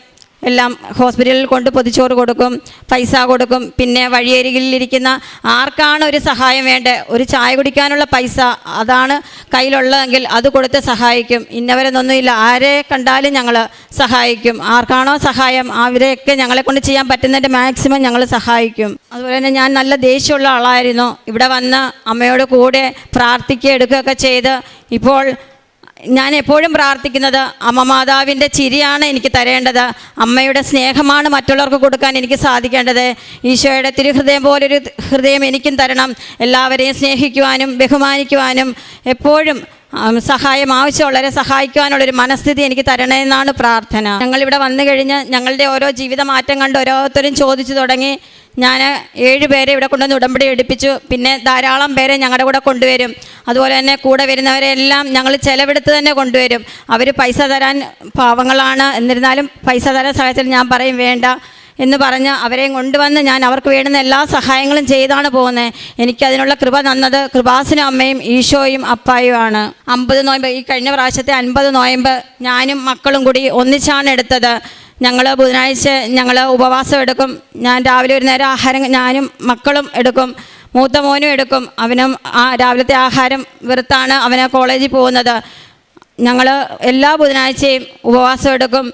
H: എല്ലാം ഹോസ്പിറ്റലിൽ കൊണ്ട് പൊതിച്ചോറ് കൊടുക്കും, പൈസ കൊടുക്കും. പിന്നെ വഴിയരികിലിരിക്കുന്ന ആർക്കാണ് ഒരു സഹായം വേണ്ടത്, ഒരു ചായ കുടിക്കാനുള്ള പൈസ അതാണ് കയ്യിലുള്ളതെങ്കിൽ അത് കൊടുത്ത് സഹായിക്കും. ഇന്നവരെന്നൊന്നുമില്ല, ആരെ കണ്ടാലും ഞങ്ങൾ സഹായിക്കും. ആർക്കാണോ സഹായം അവരെയൊക്കെ ഞങ്ങളെ കൊണ്ട് ചെയ്യാൻ പറ്റുന്നതിൻ്റെ മാക്സിമം ഞങ്ങൾ സഹായിക്കും. അതുപോലെ തന്നെ ഞാൻ നല്ല ദേഷ്യമുള്ള ആളായിരുന്നു. ഇവിടെ വന്ന് അമ്മയോട് കൂടെ പ്രാർത്ഥിക്കുക എടുക്കുകയൊക്കെ ചെയ്ത് ഇപ്പോൾ ഞാൻ എപ്പോഴും പ്രാർത്ഥിക്കുന്നത് അമ്മ മാതാവിൻ്റെ ചിരിയാണ് എനിക്ക് തരേണ്ടത്, അമ്മയുടെ സ്നേഹമാണ് മറ്റുള്ളവർക്ക് കൊടുക്കാൻ എനിക്ക് സാധിക്കേണ്ടത്. ഈശോയുടെ തിരുഹൃദയം പോലൊരു ഹൃദയം എനിക്കും തരണം, എല്ലാവരെയും സ്നേഹിക്കുവാനും ബഹുമാനിക്കുവാനും എപ്പോഴും സഹായം ആവശ്യമുള്ളവരെ സഹായിക്കുവാനുള്ളൊരു മനസ്ഥിതി എനിക്ക് തരണമെന്നാണ് പ്രാർത്ഥന. ഞങ്ങളിവിടെ വന്നു കഴിഞ്ഞ് ഞങ്ങളുടെ ഓരോ ജീവിത മാറ്റം കണ്ട് ഓരോരുത്തരും ചോദിച്ചു തുടങ്ങി. ഞാൻ 7 പേരെ ഇവിടെ കൊണ്ടുവന്ന് ഉടമ്പടി എടുപ്പിച്ചു. പിന്നെ ധാരാളം പേരെ ഞങ്ങളുടെ കൂടെ കൊണ്ടുവരും. അതുപോലെ തന്നെ കൂടെ വരുന്നവരെല്ലാം ഞങ്ങൾ ചിലവെടുത്ത് തന്നെ കൊണ്ടുവരും. അവർ പൈസ തരാൻ പാവങ്ങളാണ്, എന്നിരുന്നാലും പൈസ തരാൻ സഹായിച്ചാൽ ഞാൻ പറയും വേണ്ട എന്ന് പറഞ്ഞ് അവരെയും കൊണ്ടുവന്ന് ഞാൻ അവർക്ക് വേണ്ടുന്ന എല്ലാ സഹായങ്ങളും ചെയ്താണ് പോകുന്നത്. എനിക്കതിനുള്ള കൃപ തന്നത് കൃപാസന അമ്മയും ഈശോയും അപ്പായുമാണ്. 50 നോയമ്പ്, ഈ കഴിഞ്ഞ പ്രാവശ്യത്തെ 50 നോയമ്പ് ഞാനും മക്കളും കൂടി ഒന്നിച്ചാണ് എടുത്തത്. ഞങ്ങൾ ബുധനാഴ്ച ഞങ്ങൾ ഉപവാസം എടുക്കും. ഞാൻ രാവിലെ ഒരു നേരം ആഹാരം ഞാനും മക്കളും എടുക്കും, മൂത്ത മോനും എടുക്കും. അവനും രാവിലത്തെ ആഹാരം വെറുത്താണ് അവന് കോളേജിൽ പോകുന്നത്. ഞങ്ങൾ എല്ലാ ബുധനാഴ്ചയും ഉപവാസം എടുക്കും.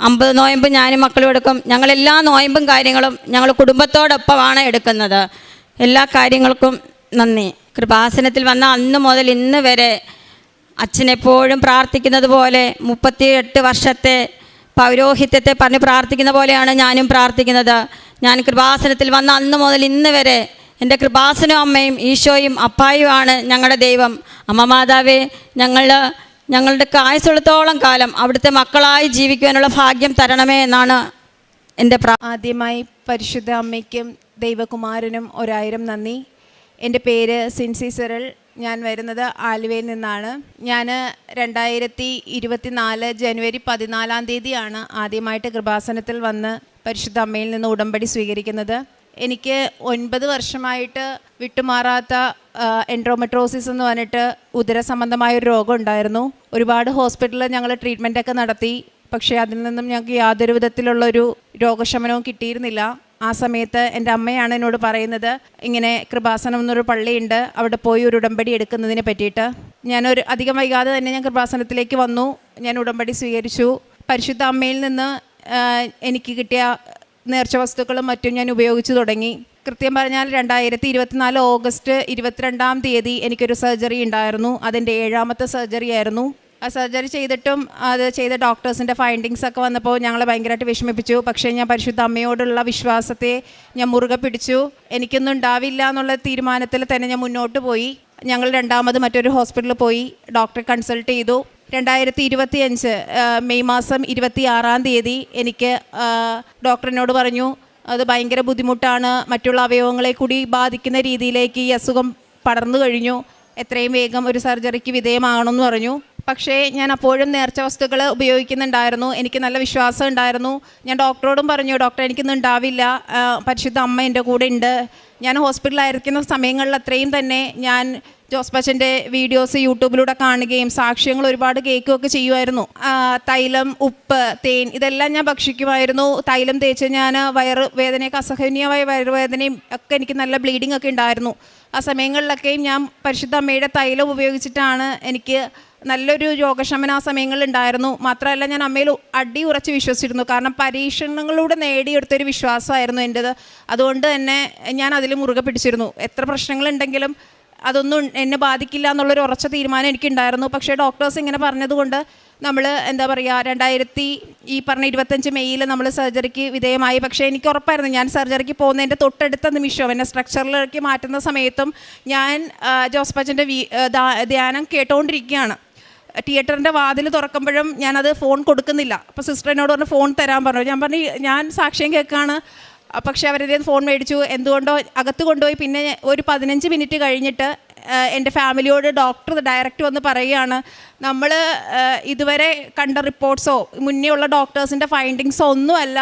H: 50 നോയമ്പ് ഞാനും മക്കളും എടുക്കും. ഞങ്ങളെല്ലാ നോയമ്പും കാര്യങ്ങളും ഞങ്ങൾ കുടുംബത്തോടൊപ്പമാണ് എടുക്കുന്നത്. എല്ലാ കാര്യങ്ങൾക്കും നന്ദി. കൃപാസനത്തിൽ വന്ന അന്ന് മുതൽ ഇന്ന് വരെ അച്ഛനെപ്പോഴും പ്രാർത്ഥിക്കുന്നത് പോലെ 38 വർഷത്തെ പൗരോഹിത്യത്തെ പറഞ്ഞ് പ്രാർത്ഥിക്കുന്ന പോലെയാണ് ഞാനും പ്രാർത്ഥിക്കുന്നത്. ഞാൻ കൃപാസനത്തിൽ വന്ന അന്ന് മുതൽ ഇന്ന് വരെ എൻ്റെ കൃപാസനം അമ്മയും ഈശോയും അപ്പായുമാണ് ഞങ്ങളുടെ ദൈവം. അമ്മ മാതാവേ, ഞങ്ങളുടെ ആയുസ്സുള്ളത്തോളം കാലം അവിടുത്തെ മക്കളായി ജീവിക്കുവാനുള്ള ഭാഗ്യം തരണമേ എന്നാണ് എൻ്റെ
I: ആദ്യമായി പരിശുദ്ധ അമ്മയ്ക്കും ദൈവകുമാരനും 1000 നന്ദി. എൻ്റെ പേര് സിൻസി സെറിൽ. ഞാൻ വരുന്നത് ആലുവയിൽ നിന്നാണ്. ഞാൻ 2024 ജനുവരി 14 തീയതിയാണ് ആദ്യമായിട്ട് കൃപാസനത്തിൽ വന്ന് പരിശുദ്ധ അമ്മയിൽ നിന്ന് ഉടമ്പടി സ്വീകരിക്കുന്നത്. എനിക്ക് 9 വർഷമായിട്ട് വിട്ടുമാറാത്ത എൻഡ്രോമെട്രോസിസ് എന്ന് പറഞ്ഞിട്ട് ഉദര സംബന്ധമായൊരു രോഗം ഉണ്ടായിരുന്നു. ഒരുപാട് ഹോസ്പിറ്റലിൽ ഞങ്ങൾ ട്രീറ്റ്മെൻറ്റൊക്കെ നടത്തി. പക്ഷേ അതിൽ നിന്നും ഞങ്ങൾക്ക് യാതൊരു വിധത്തിലുള്ളൊരു രോഗശമനവും കിട്ടിയിരുന്നില്ല. ആ സമയത്ത് എൻ്റെ അമ്മയാണ് എന്നോട് പറയുന്നത്, ഇങ്ങനെ കൃപാസനം എന്നൊരു പള്ളിയുണ്ട്, അവിടെ പോയി ഒരു ഉടമ്പടി എടുക്കുന്നതിനെ പറ്റിയിട്ട്. ഞാനൊരു അധികം വൈകാതെ തന്നെ ഞാൻ കൃപാസനത്തിലേക്ക് വന്നു. ഞാൻ ഉടമ്പടി സ്വീകരിച്ചു. പരിശുദ്ധ അമ്മയിൽ നിന്ന് എനിക്ക് കിട്ടിയ നേർച്ച വസ്തുക്കളും മറ്റും ഞാൻ ഉപയോഗിച്ചു തുടങ്ങി. കൃത്യം പറഞ്ഞാൽ 2024 ഓഗസ്റ്റ് 22 തീയതി എനിക്കൊരു സർജറി ഉണ്ടായിരുന്നു. അതിൻ്റെ 7ാമത്തെ സർജറി ആയിരുന്നു. ആ സർജറി ചെയ്തിട്ടും അത് ചെയ്ത ഡോക്ടേഴ്സിൻ്റെ ഫൈൻഡിങ്സ് ഒക്കെ വന്നപ്പോൾ ഞങ്ങളെ ഭയങ്കരമായിട്ട് വിഷമിപ്പിച്ചു. പക്ഷേ ഞാൻ പരിശുദ്ധ അമ്മയോടുള്ള വിശ്വാസത്തെ ഞാൻ മുറുകെ പിടിച്ചു. എനിക്കൊന്നും ഉണ്ടാവില്ല എന്നുള്ള തീരുമാനത്തിൽ തന്നെ ഞാൻ മുന്നോട്ട് പോയി. ഞങ്ങൾ 2ാമത് മറ്റൊരു ഹോസ്പിറ്റലിൽ പോയി ഡോക്ടറെ കൺസൾട്ട് ചെയ്തു. 2025 മെയ് മാസം 26 തീയതി എനിക്ക് ഡോക്ടറിനോട് പറഞ്ഞു, അത് ഭയങ്കര ബുദ്ധിമുട്ടാണ്, മറ്റുള്ള അവയവങ്ങളെ കൂടി ബാധിക്കുന്ന രീതിയിലേക്ക് ഈ അസുഖം പടർന്നു കഴിഞ്ഞു, എത്രയും വേഗം ഒരു സർജറിക്ക് വിധേയമാകണമെന്ന് പറഞ്ഞു. പക്ഷേ ഞാൻ അപ്പോഴും നേർച്ച വസ്തുക്കൾ ഉപയോഗിക്കുന്നുണ്ടായിരുന്നു. എനിക്ക് നല്ല വിശ്വാസം ഉണ്ടായിരുന്നു. ഞാൻ ഡോക്ടറോടും പറഞ്ഞു, ഡോക്ടർ എനിക്കൊന്നും ഉണ്ടാവില്ല, പരിശുദ്ധ അമ്മ എൻ്റെ കൂടെ ഉണ്ട്. ഞാൻ ഹോസ്പിറ്റലിലായിരിക്കുന്ന സമയങ്ങളിൽ അത്രയും തന്നെ ഞാൻ ജോസ്ബച്ചൻ്റെ വീഡിയോസ് യൂട്യൂബിലൂടെ കാണുകയും സാക്ഷ്യങ്ങൾ ഒരുപാട് കേൾക്കുകയൊക്കെ ചെയ്യുമായിരുന്നു. തൈലം, ഉപ്പ്, തേൻ ഇതെല്ലാം ഞാൻ ഭക്ഷിക്കുമായിരുന്നു. തൈലം തേച്ച് ഞാൻ വയറുവേദനയൊക്കെ, അസഹനീയമായ വയറുവേദനയും ഒക്കെ, എനിക്ക് നല്ല ബ്ലീഡിംഗ് ഒക്കെ ഉണ്ടായിരുന്നു. ആ സമയങ്ങളിലൊക്കെയും ഞാൻ പരിശുദ്ധ അമ്മയുടെ തൈലം ഉപയോഗിച്ചിട്ടാണ് എനിക്ക് നല്ലൊരു രോഗശമന ആ സമയങ്ങളിലുണ്ടായിരുന്നു. മാത്രമല്ല ഞാൻ അമ്മയിൽ അടിയുറച്ച് വിശ്വസിച്ചിരുന്നു. കാരണം പരീക്ഷണങ്ങളിലൂടെ നേടിയെടുത്തൊരു വിശ്വാസമായിരുന്നു എൻ്റേത്. അതുകൊണ്ട് തന്നെ ഞാൻ അതിൽ മുറുകെ പിടിച്ചിരുന്നു. എത്ര പ്രശ്നങ്ങളുണ്ടെങ്കിലും അതൊന്നും എന്നെ ബാധിക്കില്ല എന്നുള്ളൊരു ഉറച്ച തീരുമാനം എനിക്കുണ്ടായിരുന്നു. പക്ഷേ ഡോക്ടേഴ്സ് ഇങ്ങനെ പറഞ്ഞതുകൊണ്ട് നമ്മൾ എന്താ പറയുക, 2025 മെയ്യിൽ നമ്മൾ സർജറിക്ക് വിധേയമായി. പക്ഷേ എനിക്ക് ഉറപ്പായിരുന്നു ഞാൻ സർജറിക്ക് പോകുന്നതിൻ്റെ തൊട്ടടുത്ത നിമിഷം എന്നെ സ്ട്രക്ചറിലേക്ക് മാറ്റുന്ന സമയത്തും ഞാൻ ജോസ്ബച്ചൻ്റെ ധ്യാനം കേട്ടുകൊണ്ടിരിക്കുകയാണ്. തിയേറ്ററിൻ്റെ വാതിൽ തുറക്കുമ്പോഴും ഞാനത് ഫോൺ കൊടുക്കുന്നില്ല. അപ്പോൾ സിസ്റ്റർ എന്നോട് പറഞ്ഞ് ഫോൺ തരാൻ പറഞ്ഞു. ഞാൻ പറഞ്ഞു ഞാൻ സാക്ഷ്യം കേൾക്കുകയാണ്. പക്ഷേ അവരുടെ ഫോൺ മേടിച്ചു. എന്തുകൊണ്ടോ അകത്ത് കൊണ്ടുപോയി. പിന്നെ ഒരു 15 മിനിറ്റ് കഴിഞ്ഞിട്ട് എൻ്റെ ഫാമിലിയോട് ഡോക്ടർ ഡയറക്റ്റ് വന്ന് പറയുകയാണ്, നമ്മൾ ഇതുവരെ കണ്ട റിപ്പോർട്ട്സോ മുന്നേ ഉള്ള ഡോക്ടേഴ്സിൻ്റെ ഫൈൻഡിങ്സോ ഒന്നുമല്ല,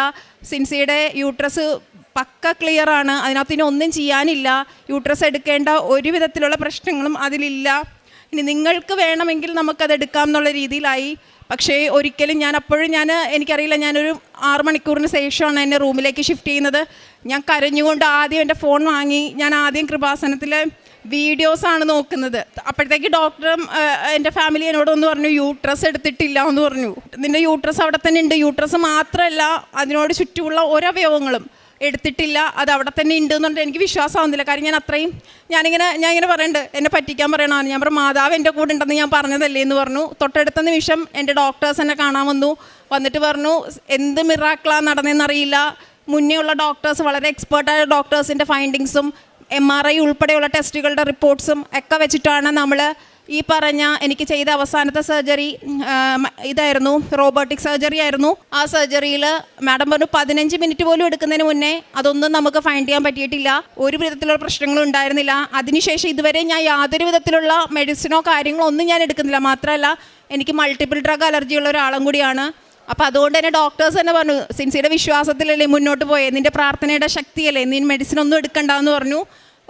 I: സിൻസിയുടെ യൂട്രസ് പക്ക ക്ലിയറാണ്, അതിനകത്ത് ഇനി ഒന്നും ചെയ്യാനില്ല, യൂട്രസ് എടുക്കേണ്ട ഒരു വിധത്തിലുള്ള പ്രശ്നങ്ങളും അതിലില്ല, ഇനി നിങ്ങൾക്ക് വേണമെങ്കിൽ നമുക്കത് എടുക്കാം എന്നുള്ള രീതിയിലായി. പക്ഷേ ഒരിക്കലും എനിക്കറിയില്ല, ഞാനൊരു 6 മണിക്കൂറിന് ശേഷമാണ് എന്നെ റൂമിലേക്ക് ഷിഫ്റ്റ് ചെയ്യുന്നത്. ഞാൻ കരഞ്ഞുകൊണ്ട് ആദ്യം എൻ്റെ ഫോൺ വാങ്ങി, ഞാൻ ആദ്യം കൃപാസനത്തിലെ വീഡിയോസാണ് നോക്കുന്നത്. അപ്പോഴത്തേക്ക് ഡോക്ടറും എൻ്റെ ഫാമിലി എന്നോടൊന്ന് പറഞ്ഞു, യൂട്രസ് എടുത്തിട്ടില്ല എന്ന് പറഞ്ഞു. നിൻ്റെ യൂട്രസ് അവിടെ തന്നെ ഉണ്ട്. യൂട്രസ് മാത്രമല്ല, അതിനോട് ചുറ്റുമുള്ള ഒരവയവങ്ങളും എടുത്തിട്ടില്ല, അത് അവിടെ തന്നെ ഉണ്ട് എന്ന് പറഞ്ഞിട്ട് എനിക്ക് വിശ്വാസമാവുന്നില്ല. കാര്യം ഞാനിങ്ങനെ പറയുന്നുണ്ട്, എന്നെ പറ്റിക്കാൻ പറയണമെന്ന്. ഞാൻ പറഞ്ഞു, മാതാവ് എൻ്റെ കൂടെ ഉണ്ടെന്ന് ഞാൻ പറഞ്ഞതല്ലേ എന്ന് പറഞ്ഞു. തൊട്ടടുത്ത നിമിഷം എൻ്റെ ഡോക്ടേഴ്സ് എന്നെ കാണാൻ വന്നിട്ട് പറഞ്ഞു, എന്ത് മിറാക്കിളാണ് നടന്നതെന്നറിയില്ല. മുന്നേ ഉള്ള ഡോക്ടേഴ്സ്, വളരെ എക്സ്പേർട്ടായ ഡോക്ടേഴ്സിൻ്റെ ഫൈൻഡിങ്സും MRI ഉൾപ്പെടെയുള്ള ടെസ്റ്റുകളുടെ റിപ്പോർട്ട്സും ഒക്കെ വെച്ചിട്ടാണ് നമ്മൾ ഈ പറഞ്ഞ എനിക്ക് ചെയ്ത അവസാനത്തെ സർജറി ഇതായിരുന്നു, റോബോട്ടിക് സർജറി ആയിരുന്നു. ആ സർജറിയിൽ മാഡം പറഞ്ഞു 15 മിനിറ്റ് പോലും എടുക്കുന്നതിന് മുന്നേ അതൊന്നും നമുക്ക് ഫൈൻഡ് ചെയ്യാൻ പറ്റിയിട്ടില്ല, ഒരു വിധത്തിലുള്ള പ്രശ്നങ്ങളും ഉണ്ടായിരുന്നില്ല. അതിനുശേഷം ഇതുവരെ ഞാൻ യാതൊരു വിധത്തിലുള്ള മെഡിസിനോ കാര്യങ്ങളോ ഒന്നും ഞാൻ എടുക്കുന്നില്ല. മാത്രമല്ല എനിക്ക് മൾട്ടിപ്പിൾ ഡ്രഗ് അലർജിയുള്ള ഒരാളും കൂടിയാണ്. അപ്പോൾ അതുകൊണ്ട് തന്നെ ഡോക്ടേഴ്സ് തന്നെ പറഞ്ഞു, സിൻസിയുടെ വിശ്വാസത്തിലല്ലേ മുന്നോട്ട് പോയേ, നിൻ്റെ പ്രാർത്ഥനയുടെ ശക്തിയല്ലേ, നീ മെഡിസിൻ ഒന്നും എടുക്കണ്ടെന്ന് പറഞ്ഞു.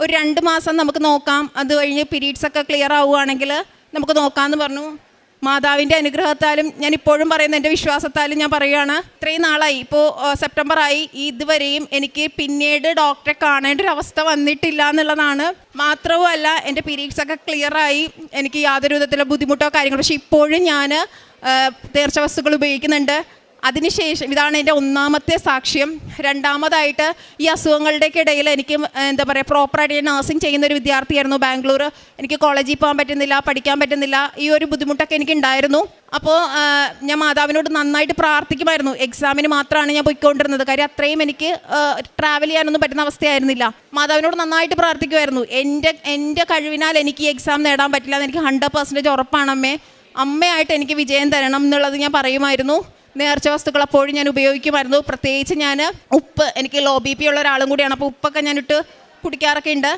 I: ഒരു 2 മാസം നമുക്ക് നോക്കാം, അത് കഴിഞ്ഞ് പീരീഡ്സൊക്കെ ക്ലിയർ ആവുകയാണെങ്കിൽ നമുക്ക് നോക്കാമെന്ന് പറഞ്ഞു. മാതാവിൻ്റെ അനുഗ്രഹത്താലും ഞാൻ ഇപ്പോഴും പറയുന്ന എൻ്റെ വിശ്വാസത്താലും ഞാൻ പറയുകയാണ്, ഇത്രയും നാളായി, ഇപ്പോൾ സെപ്റ്റംബറായി, ഇതുവരെയും എനിക്ക് പിന്നീട് ഡോക്ടറെ കാണേണ്ട ഒരു അവസ്ഥ വന്നിട്ടില്ല എന്നുള്ളതാണ്. മാത്രവുമല്ല എൻ്റെ പീരീഡ്സൊക്കെ ക്ലിയറായി, എനിക്ക് യാതൊരു വിധത്തിലുള്ള ബുദ്ധിമുട്ടോ കാര്യങ്ങളോ. പക്ഷേ ഇപ്പോഴും ഞാൻ നേർച്ച വസ്തുക്കൾ ഉപയോഗിക്കുന്നുണ്ട്. അതിനുശേഷം ഇതാണ് എൻ്റെ 1ാമത്തെ സാക്ഷ്യം. 2ാമതായിട്ട് ഈ അസുഖങ്ങളുടെയൊക്കെ ഇടയിൽ എനിക്ക് പ്രോപ്പറായിട്ട് ഞാൻ നഴ്സിംഗ് ചെയ്യുന്ന ഒരു വിദ്യാർത്ഥിയായിരുന്നു ബാംഗ്ലൂർ. എനിക്ക് കോളേജിൽ പോകാൻ പറ്റുന്നില്ല, പഠിക്കാൻ പറ്റുന്നില്ല, ഈ ഒരു ബുദ്ധിമുട്ടൊക്കെ എനിക്കുണ്ടായിരുന്നു. അപ്പോൾ ഞാൻ മാതാവിനോട് നന്നായിട്ട് പ്രാർത്ഥിക്കുമായിരുന്നു. എക്സാമിന് മാത്രമാണ് ഞാൻ പോയിക്കൊണ്ടിരുന്നത്, കാര്യം അത്രയും എനിക്ക് ട്രാവൽ ചെയ്യാനൊന്നും പറ്റുന്ന അവസ്ഥയായിരുന്നില്ല. മാതാവിനോട് നന്നായിട്ട് പ്രാർത്ഥിക്കുമായിരുന്നു. എൻ്റെ കഴിവിനാൽ എനിക്ക് ഈ എക്സാം നേടാൻ പറ്റില്ല എന്ന് എനിക്ക് 100% ഉറപ്പാണ്. അമ്മയായിട്ട് എനിക്ക് വിജയം തരണം എന്നുള്ളത് ഞാൻ പറയുമായിരുന്നു. നേർച്ച വസ്തുക്കൾ അപ്പോഴും ഞാൻ ഉപയോഗിക്കുമായിരുന്നു. പ്രത്യേകിച്ച് ഞാൻ ഉപ്പ്, എനിക്ക് ലോ BP ഉള്ള ഒരാളും കൂടിയാണ്, അപ്പോൾ ഉപ്പൊക്കെ ഞാനിട്ട് കുടിക്കാറൊക്കെ ഉണ്ട്.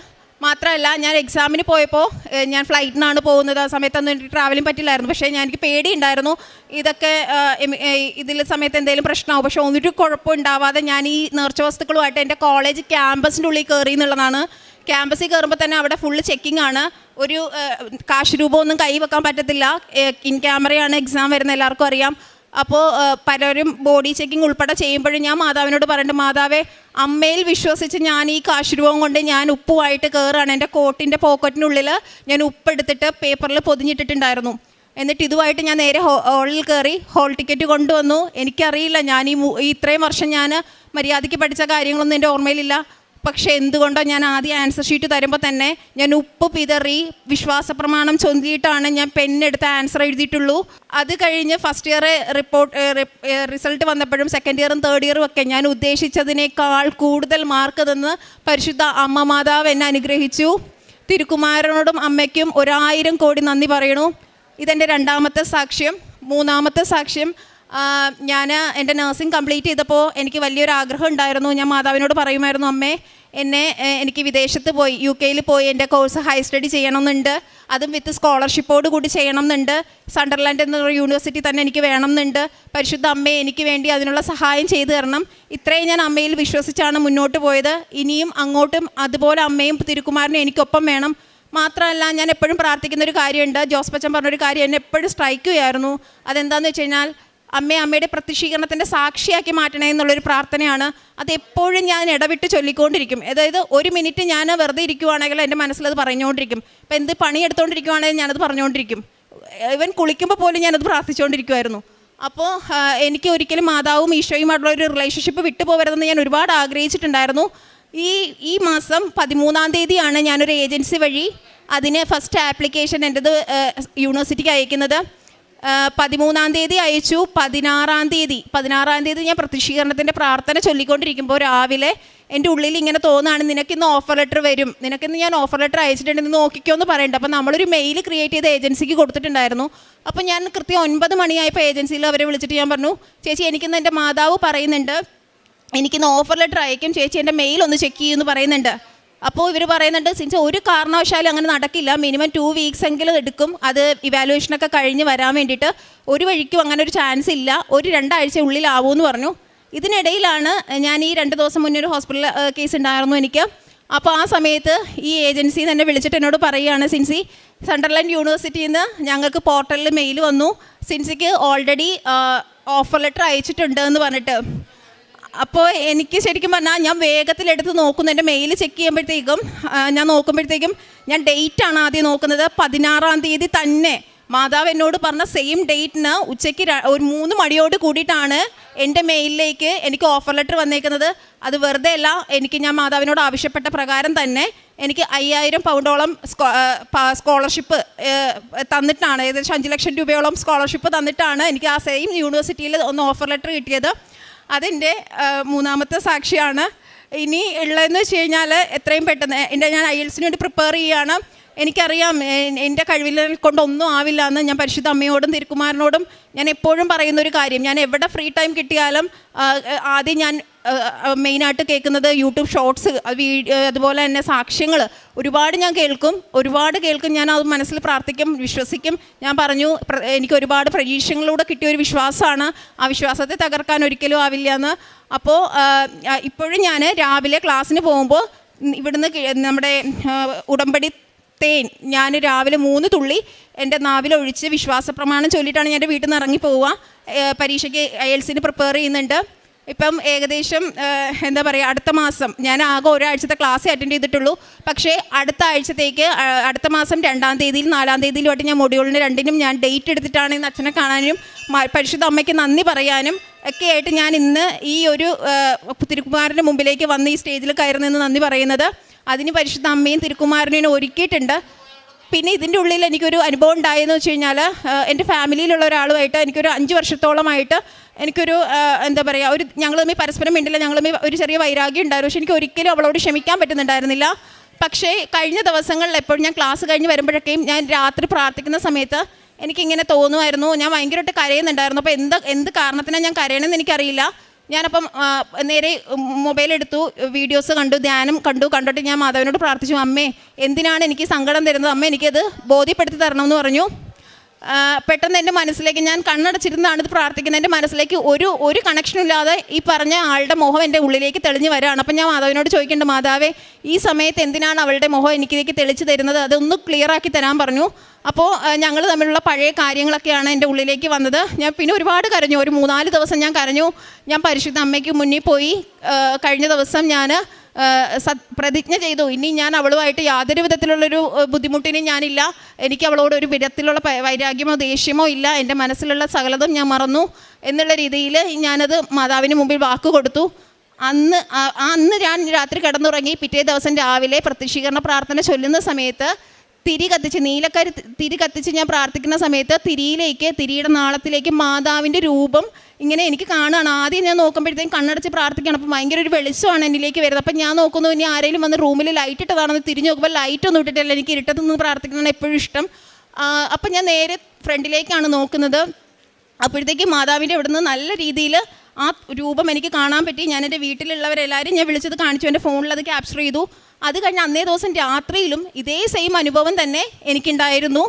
I: മാത്രമല്ല ഞാൻ എക്സാമിന് പോയപ്പോൾ ഞാൻ ഫ്ലൈറ്റിനാണ് പോകുന്നത്. ആ സമയത്തൊന്നും എനിക്ക് ട്രാവലിംഗ് പറ്റില്ലായിരുന്നു. പക്ഷേ എനിക്ക് പേടിയുണ്ടായിരുന്നു, ഇതൊക്കെ ഇതിൽ സമയത്ത് എന്തെങ്കിലും പ്രശ്നമാവും. പക്ഷേ ഒന്നൊരു കുഴപ്പമുണ്ടാവാതെ ഞാൻ ഈ നേർച്ച വസ്തുക്കളുമായിട്ട് എൻ്റെ കോളേജ് ക്യാമ്പസിൻ്റെ ഉള്ളിൽ കയറി എന്നുള്ളതാണ്. ക്യാമ്പസിൽ കയറുമ്പോൾ തന്നെ അവിടെ ഫുള്ള് ചെക്കിംഗ് ആണ്. ഒരു കാശ് രൂപമൊന്നും കൈ വെക്കാൻ പറ്റത്തില്ല. ഇൻ ക്യാമറയാണ് എക്സാം വരുന്നത്, എല്ലാവർക്കും അറിയാം. അപ്പോൾ പലരും ബോഡി ചെക്കിംഗ് ഉൾപ്പെടെ ചെയ്യുമ്പോഴും ഞാൻ മാതാവിനോട് പറഞ്ഞിട്ട്, മാതാവേ, അമ്മയിൽ വിശ്വസിച്ച് ഞാൻ ഈ കാശ് രൂപം കൊണ്ട് ഞാൻ ഉപ്പുമായിട്ട് കയറുകയാണ്. എൻ്റെ കോട്ടിൻ്റെ പോക്കറ്റിനുള്ളിൽ ഞാൻ ഉപ്പെടുത്തിട്ട് പേപ്പറിൽ പൊതിഞ്ഞിട്ടിട്ടുണ്ടായിരുന്നു. എന്നിട്ട് ഇതുമായിട്ട് ഞാൻ നേരെ ഹോളിൽ കയറി ഹോൾ ടിക്കറ്റ് കൊണ്ടുവന്നു. എനിക്കറിയില്ല, ഞാൻ ഇത്രയും വർഷം ഞാൻ മര്യാദയ്ക്ക് പഠിച്ച കാര്യങ്ങളൊന്നും എൻ്റെ ഓർമ്മയിലില്ല. പക്ഷേ എന്തുകൊണ്ടോ ഞാൻ ആദ്യം ആൻസർ ഷീറ്റ് തരുമ്പോൾ തന്നെ ഞാൻ ഉപ്പ് പിതറി വിശ്വാസപ്രമാണം ചൊല്ലിയിട്ടാണ് ഞാൻ പെണ്ണെടുത്ത് ആൻസർ എഴുതിയിട്ടുള്ളൂ. അത് കഴിഞ്ഞ് ഫസ്റ്റ് ഇയർ റിസൾട്ട് വന്നപ്പോഴും സെക്കൻഡ് ഇയറും തേർഡ് ഇയറും ഒക്കെ ഞാൻ ഉദ്ദേശിച്ചതിനേക്കാൾ കൂടുതൽ മാർക്ക് തന്ന് പരിശുദ്ധ അമ്മ മാതാവ് എന്നെ അനുഗ്രഹിച്ചു. തിരുക്കുമാരനോടും അമ്മയ്ക്കും 1000 കോടി നന്ദി പറയണു. ഇതെൻ്റെ 2ാമത്തെ സാക്ഷ്യം. 3ാമത്തെ സാക്ഷ്യം, ഞാൻ എൻ്റെ നഴ്സിംഗ് കംപ്ലീറ്റ് ചെയ്തപ്പോൾ എനിക്ക് വലിയൊരു ആഗ്രഹം ഉണ്ടായിരുന്നു. ഞാൻ മാതാവിനോട് പറയുമായിരുന്നു, അമ്മേ, എനിക്ക് വിദേശത്ത് പോയി UK പോയി എൻ്റെ കോഴ്സ് ഹൈ സ്റ്റഡി ചെയ്യണമെന്നുണ്ട്, അതും വിത്ത് സ്കോളർഷിപ്പോട് കൂടി ചെയ്യണമെന്നുണ്ട്. സണ്ടർലാൻഡ് എന്നുള്ള യൂണിവേഴ്സിറ്റി തന്നെ എനിക്ക് വേണമെന്നുണ്ട്. പരിശുദ്ധ അമ്മയെ എനിക്ക് വേണ്ടി അതിനുള്ള സഹായം ചെയ്തു തരണം. ഇത്രയും ഞാൻ അമ്മയിൽ വിശ്വസിച്ചാണ് മുന്നോട്ട് പോയത്. ഇനിയും അങ്ങോട്ടും അതുപോലെ അമ്മയും തിരുക്കുമാരനും എനിക്കൊപ്പം വേണം. മാത്രമല്ല ഞാൻ എപ്പോഴും പ്രാർത്ഥിക്കുന്ന ഒരു കാര്യമുണ്ട്. ജോസ് പച്ചൻ പറഞ്ഞൊരു കാര്യം എന്നെ എപ്പോഴും സ്ട്രൈക്ക് ചെയ്യായിരുന്നു. അതെന്താണെന്ന് വെച്ച് കഴിഞ്ഞാൽ, അമ്മയുടെ പ്രത്യക്ഷീകരണത്തിൻ്റെ സാക്ഷിയാക്കി മാറ്റണേ എന്നുള്ളൊരു പ്രാർത്ഥനയാണ്. അതെപ്പോഴും ഞാൻ ഇടവിട്ട് ചൊല്ലിക്കൊണ്ടിരിക്കും. അതായത് 1 മിനിറ്റ് ഞാൻ വെറുതെ ഇരിക്കുവാണെങ്കിൽ എൻ്റെ മനസ്സിലത് പറഞ്ഞുകൊണ്ടിരിക്കും. ഇപ്പം എന്ത് പണിയെടുത്തുകൊണ്ടിരിക്കുവാണെങ്കിൽ ഞാനത് പറഞ്ഞുകൊണ്ടിരിക്കും. ഇവൻ കുളിക്കുമ്പോൾ പോലും ഞാനത് പ്രാർത്ഥിച്ചുകൊണ്ടിരിക്കുമായിരുന്നു. അപ്പോൾ എനിക്ക് ഒരിക്കലും മാതാവും ഈശോയുമായിട്ടുള്ള ഒരു റിലേഷൻഷിപ്പ് വിട്ടുപോകരുതെന്ന് ഞാൻ ഒരുപാട് ആഗ്രഹിച്ചിട്ടുണ്ടായിരുന്നു. ഈ മാസം 13-ാം തീയതിയാണ് ഞാനൊരു ഏജൻസി വഴി അതിന് ഫസ്റ്റ് ആപ്ലിക്കേഷൻ എൻ്റെത് യൂണിവേഴ്സിറ്റിക്ക് അയക്കുന്നത്. 13-ാം തീയതി അയച്ചു. 16-ാം തീയതി ഞാൻ പ്രത്യക്ഷീകരണത്തിൻ്റെ പ്രാർത്ഥന ചൊല്ലിക്കൊണ്ടിരിക്കുമ്പോൾ രാവിലെ എൻ്റെ ഉള്ളിൽ ഇങ്ങനെ തോന്നുകയാണ്, നിനക്കിന്ന് ഓഫർ ലെറ്റർ വരും, നിനക്കിന്ന് ഞാൻ ഓഫർ ലെറ്റർ അയച്ചിട്ടുണ്ട്, നീ നോക്കിക്കോ എന്ന് പറയുന്നുണ്ട്. അപ്പോൾ നമ്മളൊരു മെയിൽ ക്രിയേറ്റ് ചെയ്ത് ഏജൻസിക്ക് കൊടുത്തിട്ടുണ്ടായിരുന്നു. അപ്പോൾ ഞാൻ കൃത്യം 9 മണിയായപ്പോൾ ഏജൻസിയിൽ അവരെ വിളിച്ചിട്ട് ഞാൻ പറഞ്ഞു, ചേച്ചി, എനിക്കിന്ന് എൻ്റെ മാതാവ് പറയുന്നുണ്ട് എനിക്കിന്ന് ഓഫർ ലെറ്റർ അയക്കും, ചേച്ചി എൻ്റെ മെയിൽ ഒന്ന് ചെക്ക് ചെയ്യുമെന്ന് പറയുന്നുണ്ട്. അപ്പോൾ ഇവർ പറയുന്നുണ്ട്, സിൻസ് ഒരു കാരണവശാലും അങ്ങനെ നടക്കില്ല, മിനിമം 2 വീക്സ് എങ്കിലും എടുക്കും അത് ഇവാലുവേഷനൊക്കെ കഴിഞ്ഞ് വരാൻ വേണ്ടിയിട്ട്, ഒരു വഴിക്കും അങ്ങനെ ഒരു ചാൻസ് ഇല്ല, ഒരു 2 ആഴ്ച ഉള്ളിലാവുമെന്ന് പറഞ്ഞു. ഇതിനിടയിലാണ് ഞാൻ ഈ 2 ദിവസം മുന്നേ ഒരു ഹോസ്പിറ്റൽ കേസ് ഉണ്ടായിരുന്നു എനിക്ക്. അപ്പോൾ ആ സമയത്ത് ഈ ഏജൻസി തന്നെ വിളിച്ചിട്ട് എന്നോട് പറയുകയാണ്, സിൻസി സണ്ടർലാൻഡ് യൂണിവേഴ്സിറ്റിയിൽ നിന്ന് ഞങ്ങൾക്ക് പോർട്ടലിൽ മെയിൽ വന്നു, സിൻസിക്ക് ഓൾറെഡി ഓഫർ ലെറ്റർ അയച്ചിട്ടുണ്ട് എന്ന് പറഞ്ഞിട്ട്. അപ്പോൾ എനിക്ക് ശരിക്കും പറഞ്ഞാൽ ഞാൻ വേഗത്തിലെടുത്ത് നോക്കുന്നു, എൻ്റെ മെയിൽ ചെക്ക് ചെയ്യുമ്പോഴത്തേക്കും ഞാൻ ഡേറ്റാണ് ആദ്യം നോക്കുന്നത്. 16-ാം തീയതി തന്നെ മാതാവ് എന്നോട് പറഞ്ഞ സെയിം ഡേറ്റിന് ഉച്ചയ്ക്ക് ഒരു 3 മണിയോട് കൂടിയിട്ടാണ് എൻ്റെ മെയിലിലേക്ക് എനിക്ക് ഓഫർ ലെറ്റർ വന്നേക്കുന്നത്. അത് വെറുതെ അല്ല, ഞാൻ മാതാവിനോട് ആവശ്യപ്പെട്ട പ്രകാരം തന്നെ എനിക്ക് 5000 പൗണ്ടോളം സ്കോളർഷിപ്പ് തന്നിട്ടാണ്, ഏകദേശം 5 ലക്ഷം രൂപയോളം സ്കോളർഷിപ്പ് തന്നിട്ടാണ് എനിക്ക് ആ സെയിം യൂണിവേഴ്സിറ്റിയിൽ ഒന്ന് ഓഫർ ലെറ്റർ കിട്ടിയത്. അതെൻ്റെ 3ാമത്തെ സാക്ഷിയാണ്. ഇനി ഉള്ളതെന്ന് വെച്ച് കഴിഞ്ഞാൽ എത്രയും പെട്ടെന്ന് ഞാൻ IELTS-ന് വേണ്ടി പ്രിപ്പയർ ചെയ്യുകയാണ്. എനിക്കറിയാം എൻ്റെ കഴിവിൽ കൊണ്ടൊന്നും ആവില്ല എന്ന് ഞാൻ പരിശുദ്ധ അമ്മയോടും തിരുക്കുമാരനോടും ഞാൻ എപ്പോഴും പറയുന്നൊരു കാര്യം. ഞാൻ എവിടെ ഫ്രീ ടൈം കിട്ടിയാലും ആദ്യം ഞാൻ മെയിനായിട്ട് കേൾക്കുന്നത് യൂട്യൂബ് ഷോർട്സ്, അതുപോലെ തന്നെ സാക്ഷ്യങ്ങൾ ഒരുപാട് ഞാൻ കേൾക്കും. ഞാൻ അത് മനസ്സിൽ പ്രാർത്ഥിക്കും, വിശ്വസിക്കും. ഞാൻ പറഞ്ഞു, എനിക്ക് ഒരുപാട് പരീക്ഷകളിലൂടെ കിട്ടിയൊരു വിശ്വാസമാണ്, ആ വിശ്വാസത്തെ തകർക്കാൻ ഒരിക്കലും ആവില്ല എന്ന്. അപ്പോൾ ഇപ്പോഴും ഞാൻ രാവിലെ ക്ലാസ്സിന് പോകുമ്പോൾ ഇവിടുന്ന് നമ്മുടെ ഉടമ്പടി തേൻ ഞാൻ രാവിലെ 3 തുള്ളി എൻ്റെ നാവിലൊഴിച്ച് വിശ്വാസ പ്രമാണം ചൊല്ലിയിട്ടാണ് ഞാൻ എൻ്റെ വീട്ടിൽ നിന്ന് ഇറങ്ങി പോവുക. പരീക്ഷയ്ക്ക് IELTS-ന് പ്രിപ്പയർ ചെയ്യുന്നുണ്ട്. ഇപ്പം ഏകദേശം എന്താ പറയുക, അടുത്ത മാസം ഞാൻ ആകെ ഒരാഴ്ചത്തെ ക്ലാസ് അറ്റൻഡ് ചെയ്തിട്ടുള്ളൂ. പക്ഷേ അടുത്ത ആഴ്ചത്തേക്ക് അടുത്ത മാസം 2-ാം തീയതിയിൽ 4-ാം തീയതിയിലുമായിട്ട് ഞാൻ മൊഡ്യൂളിന് 2-നും ഞാൻ ഡേറ്റ് എടുത്തിട്ടാണ് ഇന്ന് അച്ഛനെ കാണാനും പരിശുദ്ധ അമ്മയ്ക്ക് നന്ദി പറയാനും ഒക്കെ ആയിട്ട് ഞാൻ ഇന്ന് ഈ ഒരു തിരുക്കുമാരൻ്റെ മുമ്പിലേക്ക് വന്ന് ഈ സ്റ്റേജിൽ കയറി നിന്ന് നന്ദി പറയുന്നത്. അതിന് പരിശുദ്ധ അമ്മയും തിരുക്കുമാരനും ഒരുക്കിയിട്ടുണ്ട്. പിന്നെ ഇതിൻ്റെ ഉള്ളിൽ എനിക്കൊരു അനുഭവം ഉണ്ടായെന്ന് വെച്ച് കഴിഞ്ഞാൽ, എൻ്റെ ഫാമിലിയിലുള്ള ഒരാളുമായിട്ട് എനിക്കൊരു 5 വർഷത്തോളമായിട്ട് എനിക്കൊരു എന്താ പറയുക, ഞങ്ങൾ തമ്മിൽ പരസ്പരം മിണ്ടില്ല, ഞങ്ങൾ തമ്മിൽ ഒരു ചെറിയ വൈരാഗ്യം ഉണ്ടായിരുന്നു. പക്ഷേ എനിക്ക് ഒരിക്കലും അവളോട് ക്ഷമിക്കാൻ പറ്റുന്നുണ്ടായിരുന്നില്ല. പക്ഷേ കഴിഞ്ഞ ദിവസങ്ങളിൽ എപ്പോഴും ഞാൻ ക്ലാസ് കഴിഞ്ഞ് വരുമ്പോഴൊക്കെയും ഞാൻ രാത്രി പ്രാർത്ഥിക്കുന്ന സമയത്ത് എനിക്കിങ്ങനെ തോന്നുമായിരുന്നു, ഞാൻ ഭയങ്കരമായിട്ട് കരയുന്നുണ്ടായിരുന്നു. അപ്പോൾ എന്ത് കാരണത്തിനാണ് ഞാൻ കരയണമെന്ന് എനിക്കറിയില്ല. ഞാനപ്പം നേരെ മൊബൈലെടുത്തു, വീഡിയോസ് കണ്ടു, ധ്യാനം കണ്ടിട്ട് ഞാൻ മാതാവിനോട് പ്രാർത്ഥിച്ചു, അമ്മേ എന്തിനാണ് എനിക്ക് സങ്കടം തരുന്നത്, അമ്മ എനിക്കത് ബോധ്യപ്പെടുത്തി തരണമെന്ന് പറഞ്ഞു. പെട്ടെന്ന് എൻ്റെ മനസ്സിലേക്ക്, ഞാൻ കണ്ണടച്ചിരുന്നാണ് ഇത് പ്രാർത്ഥിക്കുന്നത്, എൻ്റെ മനസ്സിലേക്ക് ഒരു കണക്ഷനും ഇല്ലാതെ ഈ പറഞ്ഞ ആളുടെ മുഖം എൻ്റെ ഉള്ളിലേക്ക് തെളിഞ്ഞ് വരികയാണ്. അപ്പം ഞാൻ മാതാവിനോട് ചോദിക്കേണ്ട, മാതാവേ ഈ സമയത്ത് എന്തിനാണ് അവളുടെ മുഖം എനിക്കിലേക്ക് തെളിച്ച് തരുന്നത്, അതൊന്ന് ക്ലിയറാക്കി തരാൻ പറഞ്ഞു. അപ്പോൾ ഞങ്ങൾ തമ്മിലുള്ള പഴയ കാര്യങ്ങളൊക്കെയാണ് എൻ്റെ ഉള്ളിലേക്ക് വന്നത്. ഞാൻ പിന്നെ ഒരുപാട് കരഞ്ഞു, ഒരു 3-4 ദിവസം ഞാൻ കരഞ്ഞു. ഞാൻ പരിശുദ്ധ അമ്മയ്ക്ക് മുന്നിൽ പോയി കഴിഞ്ഞ ദിവസം ഞാൻ പ്രതിജ്ഞ ചെയ്തു, ഇനി ഞാൻ അവളുമായിട്ട് യാതൊരു വിധത്തിലുള്ളൊരു ബുദ്ധിമുട്ടിനും ഞാനില്ല, എനിക്ക് അവളോട് ഒരു വിധത്തിലുള്ള വൈരാഗ്യമോ ദേഷ്യമോ ഇല്ല, എൻ്റെ മനസ്സിലുള്ള സകലതും ഞാൻ മറന്നു എന്നുള്ള രീതിയിൽ ഞാനത് മാതാവിന് മുമ്പിൽ വാക്ക് കൊടുത്തു. അന്ന് ഞാൻ രാത്രി കിടന്നുറങ്ങി. പിറ്റേ ദിവസം രാവിലെ പ്രത്യക്ഷീകരണ പ്രാർത്ഥന ചൊല്ലുന്ന സമയത്ത് നീലക്കരി തിരി കത്തിച്ച് ഞാൻ പ്രാർത്ഥിക്കുന്ന സമയത്ത് തിരിയുടെ നാളത്തിലേക്ക് മാതാവിൻ്റെ രൂപം ഇങ്ങനെ എനിക്ക് കാണുകയാണ്. ആദ്യം ഞാൻ നോക്കുമ്പോഴത്തേക്കും കണ്ണടച്ച് പ്രാർത്ഥിക്കണം. അപ്പോൾ ഭയങ്കര ഒരു വെളിച്ചമാണ് എന്നിലേക്ക് വരുന്നത്. അപ്പം ഞാൻ നോക്കുന്നു, ഇനി ആരെങ്കിലും വന്ന് റൂമിൽ ലൈറ്റ് ഇട്ടതാണെന്ന് തിരിഞ്ഞ് നോക്കുമ്പോൾ ലൈറ്റൊന്നും ഇട്ടിട്ടില്ല. എനിക്ക് ഇരുട്ടത്ത് നിന്ന് പ്രാർത്ഥിക്കുന്നതാണ് എപ്പോഴും ഇഷ്ടം. അപ്പം ഞാൻ നേരെ ഫ്രണ്ടിലേക്കാണ് നോക്കുന്നത്. അപ്പോഴത്തേക്കും മാതാവിൻ്റെ അവിടെ നിന്ന് നല്ല രീതിയിൽ ആ രൂപം എനിക്ക് കാണാൻ പറ്റി. ഞാൻ എൻ്റെ വീട്ടിലുള്ളവരെല്ലാവരും ഞാൻ വിളിച്ചത് കാണിച്ചു, എൻ്റെ ഫോണിൽ അത് ക്യാപ്ചർ ചെയ്തു. അത് കഴിഞ്ഞ് അന്നേ ദിവസം രാത്രിയിലും ഇതേ സെയിം അനുഭവം തന്നെ എനിക്കുണ്ടായിരുന്നു.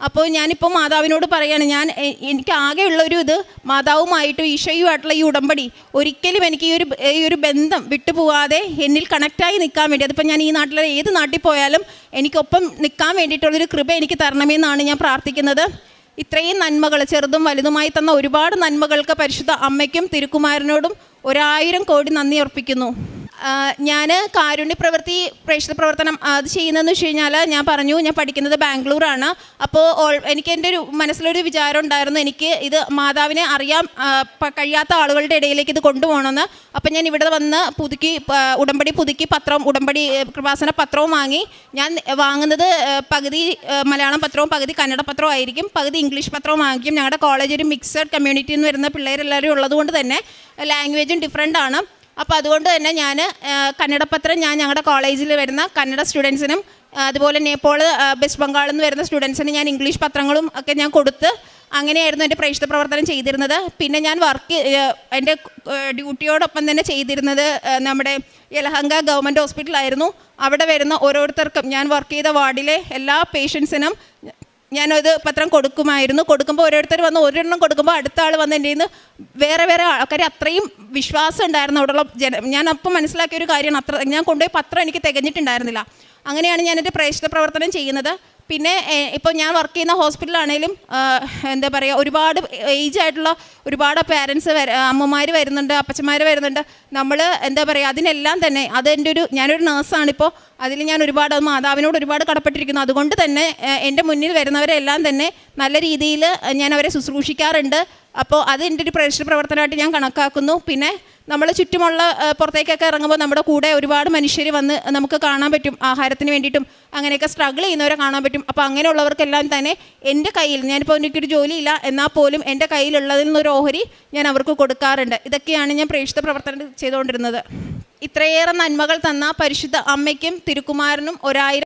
I: അപ്പോൾ ഞാനിപ്പോൾ മാതാവിനോട് പറയുകയാണ്, എനിക്ക് ആകെയുള്ളൊരു ഇത് മാതാവുമായിട്ടും ഈശോയുമായിട്ടുള്ള ഈ ഉടമ്പടി ഒരിക്കലും എനിക്ക് ഈ ഒരു ബന്ധം വിട്ടുപോകാതെ എന്നിൽ കണക്റ്റായി നിൽക്കാൻ വേണ്ടി, അതിപ്പോൾ ഞാൻ ഈ നാട്ടിലെ ഏത് നാട്ടിൽ പോയാലും എനിക്കൊപ്പം നിൽക്കാൻ വേണ്ടിയിട്ടുള്ളൊരു കൃപ എനിക്ക് തരണമെന്നാണ് ഞാൻ പ്രാർത്ഥിക്കുന്നത്. ഇത്രയും നന്മകൾ, ചെറുതും വലുതുമായി തന്ന ഒരുപാട് നന്മകൾക്ക് പരിശുദ്ധ അമ്മയ്ക്കും തിരുക്കുമാരനോടും 1000 കോടി നന്ദി അർപ്പിക്കുന്നു. ഞാൻ കാരുണ്യ പ്രവൃത്തി, പ്രേക്ഷിത പ്രവർത്തനം അത് ചെയ്യുന്നതെന്ന് വെച്ച് കഴിഞ്ഞാൽ, ഞാൻ പറഞ്ഞു ഞാൻ പഠിക്കുന്നത് ബാംഗ്ലൂരാണ്. അപ്പോൾ എനിക്ക് എൻ്റെ ഒരു മനസ്സിലൊരു വിചാരം ഉണ്ടായിരുന്നു, എനിക്ക് ഇത് മാതാവിനെ അറിയാൻ കഴിയാത്ത ആളുകളുടെ ഇടയിലേക്ക് ഇത് കൊണ്ടുപോകണമെന്ന്. അപ്പം ഞാൻ ഇവിടെ വന്ന് ഉടമ്പടി പുതുക്കി ഉടമ്പടി കൃപാസന പത്രവും വാങ്ങി. ഞാൻ വാങ്ങുന്നത് പകുതി മലയാളം പത്രവും പകുതി കന്നഡ പത്രവും ആയിരിക്കും, പകുതി ഇംഗ്ലീഷ് പത്രവും വാങ്ങിക്കും. ഞങ്ങളുടെ കോളേജ് ഒരു മിക്സഡ് കമ്മ്യൂണിറ്റിയിൽ നിന്ന് വരുന്ന പിള്ളേരെല്ലാവരും ഉള്ളതുകൊണ്ട് തന്നെ ലാംഗ്വേജും ഡിഫറെൻ്റ് ആണ്. അപ്പോൾ അതുകൊണ്ട് തന്നെ ഞാൻ കന്നഡ പത്രം ഞങ്ങളുടെ കോളേജിൽ വരുന്ന കന്നഡ സ്റ്റുഡൻസിനും, അതുപോലെ നേപ്പാൾ, വെസ്റ്റ് ബംഗാളിൽ നിന്ന് വരുന്ന സ്റ്റുഡൻസിന് ഞാൻ ഇംഗ്ലീഷ് പത്രങ്ങളും ഒക്കെ ഞാൻ കൊടുത്ത് അങ്ങനെയായിരുന്നു എൻ്റെ പ്രേക്ഷിത പ്രവർത്തനം ചെയ്തിരുന്നത്. പിന്നെ ഞാൻ എൻ്റെ ഡ്യൂട്ടിയോടൊപ്പം തന്നെ ചെയ്തിരുന്നത് നമ്മുടെ യലഹങ്ക ഗവൺമെൻറ് ഹോസ്പിറ്റലായിരുന്നു. അവിടെ വരുന്ന ഓരോരുത്തർക്കും, ഞാൻ വർക്ക് ചെയ്ത വാർഡിലെ എല്ലാ പേഷ്യൻസിനും ഞാനത് പത്രം കൊടുക്കുമ്പോൾ ഓരോരുത്തർ വന്ന് ഒരെണ്ണം കൊടുക്കുമ്പോൾ അടുത്ത ആൾ വന്ന് എൻ്റെ നിന്ന് വേറെ ആൾക്കാർ, അത്രയും വിശ്വാസം ഉണ്ടായിരുന്നു അവിടെയുള്ള ഞാൻ അപ്പം മനസ്സിലാക്കിയ ഒരു കാര്യമാണ്, ഞാൻ കൊണ്ടുപോയി പത്രം എനിക്ക് തികഞ്ഞിട്ടുണ്ടായിരുന്നില്ല. അങ്ങനെയാണ് ഞാനെൻ്റെ പ്രേക്ഷിത പ്രവർത്തനം ചെയ്യുന്നത്. പിന്നെ ഇപ്പോൾ ഞാൻ വർക്ക് ചെയ്യുന്ന ഹോസ്പിറ്റലാണേലും എന്താ പറയുക, ഒരുപാട് ഏജ് ആയിട്ടുള്ള ഒരുപാട് പേരൻസ് അമ്മമാർ വരുന്നുണ്ട്, അപ്പച്ചന്മാർ വരുന്നുണ്ട്. നമ്മൾ എന്താ പറയുക, അതിനെല്ലാം തന്നെ ഞാനൊരു നേഴ്സാണിപ്പോൾ, അതിൽ ഞാൻ ഒരുപാട് മാതാവിനോട് ഒരുപാട് കടപ്പെട്ടിരിക്കുന്നു. അതുകൊണ്ട് തന്നെ എൻ്റെ മുന്നിൽ വരുന്നവരെല്ലാം തന്നെ നല്ല രീതിയിൽ ഞാൻ അവരെ ശുശ്രൂഷിക്കാറുണ്ട്. അപ്പോൾ അത് എൻ്റെ ഒരു പ്രേക്ഷിത പ്രവർത്തനമായിട്ട് ഞാൻ കണക്കാക്കുന്നു. പിന്നെ നമ്മൾ ചുറ്റുമുള്ള പുറത്തേക്കൊക്കെ ഇറങ്ങുമ്പോൾ നമ്മുടെ കൂടെ ഒരുപാട് മനുഷ്യർ വന്ന് നമുക്ക് കാണാൻ പറ്റും, ആഹാരത്തിന് വേണ്ടിയിട്ടും അങ്ങനെയൊക്കെ സ്ട്രഗിൾ ചെയ്യുന്നവരെ കാണാൻ പറ്റും. അപ്പോൾ അങ്ങനെയുള്ളവർക്കെല്ലാം തന്നെ എൻ്റെ കയ്യിൽ, ഞാനിപ്പോൾ എനിക്കൊരു ജോലിയില്ല എന്നാൽ പോലും എൻ്റെ കയ്യിലുള്ളതിൽ നിന്നൊരു ഓഹരി ഞാൻ അവർക്ക് കൊടുക്കാറുണ്ട്. ഇതൊക്കെയാണ് ഞാൻ പ്രേക്ഷിത പ്രവർത്തനം ചെയ്തുകൊണ്ടിരുന്നത്. ഇത്രയേറെ നന്മകൾ തന്ന പരിശുദ്ധ അമ്മയ്ക്കും തിരുക്കുമാരനും 1000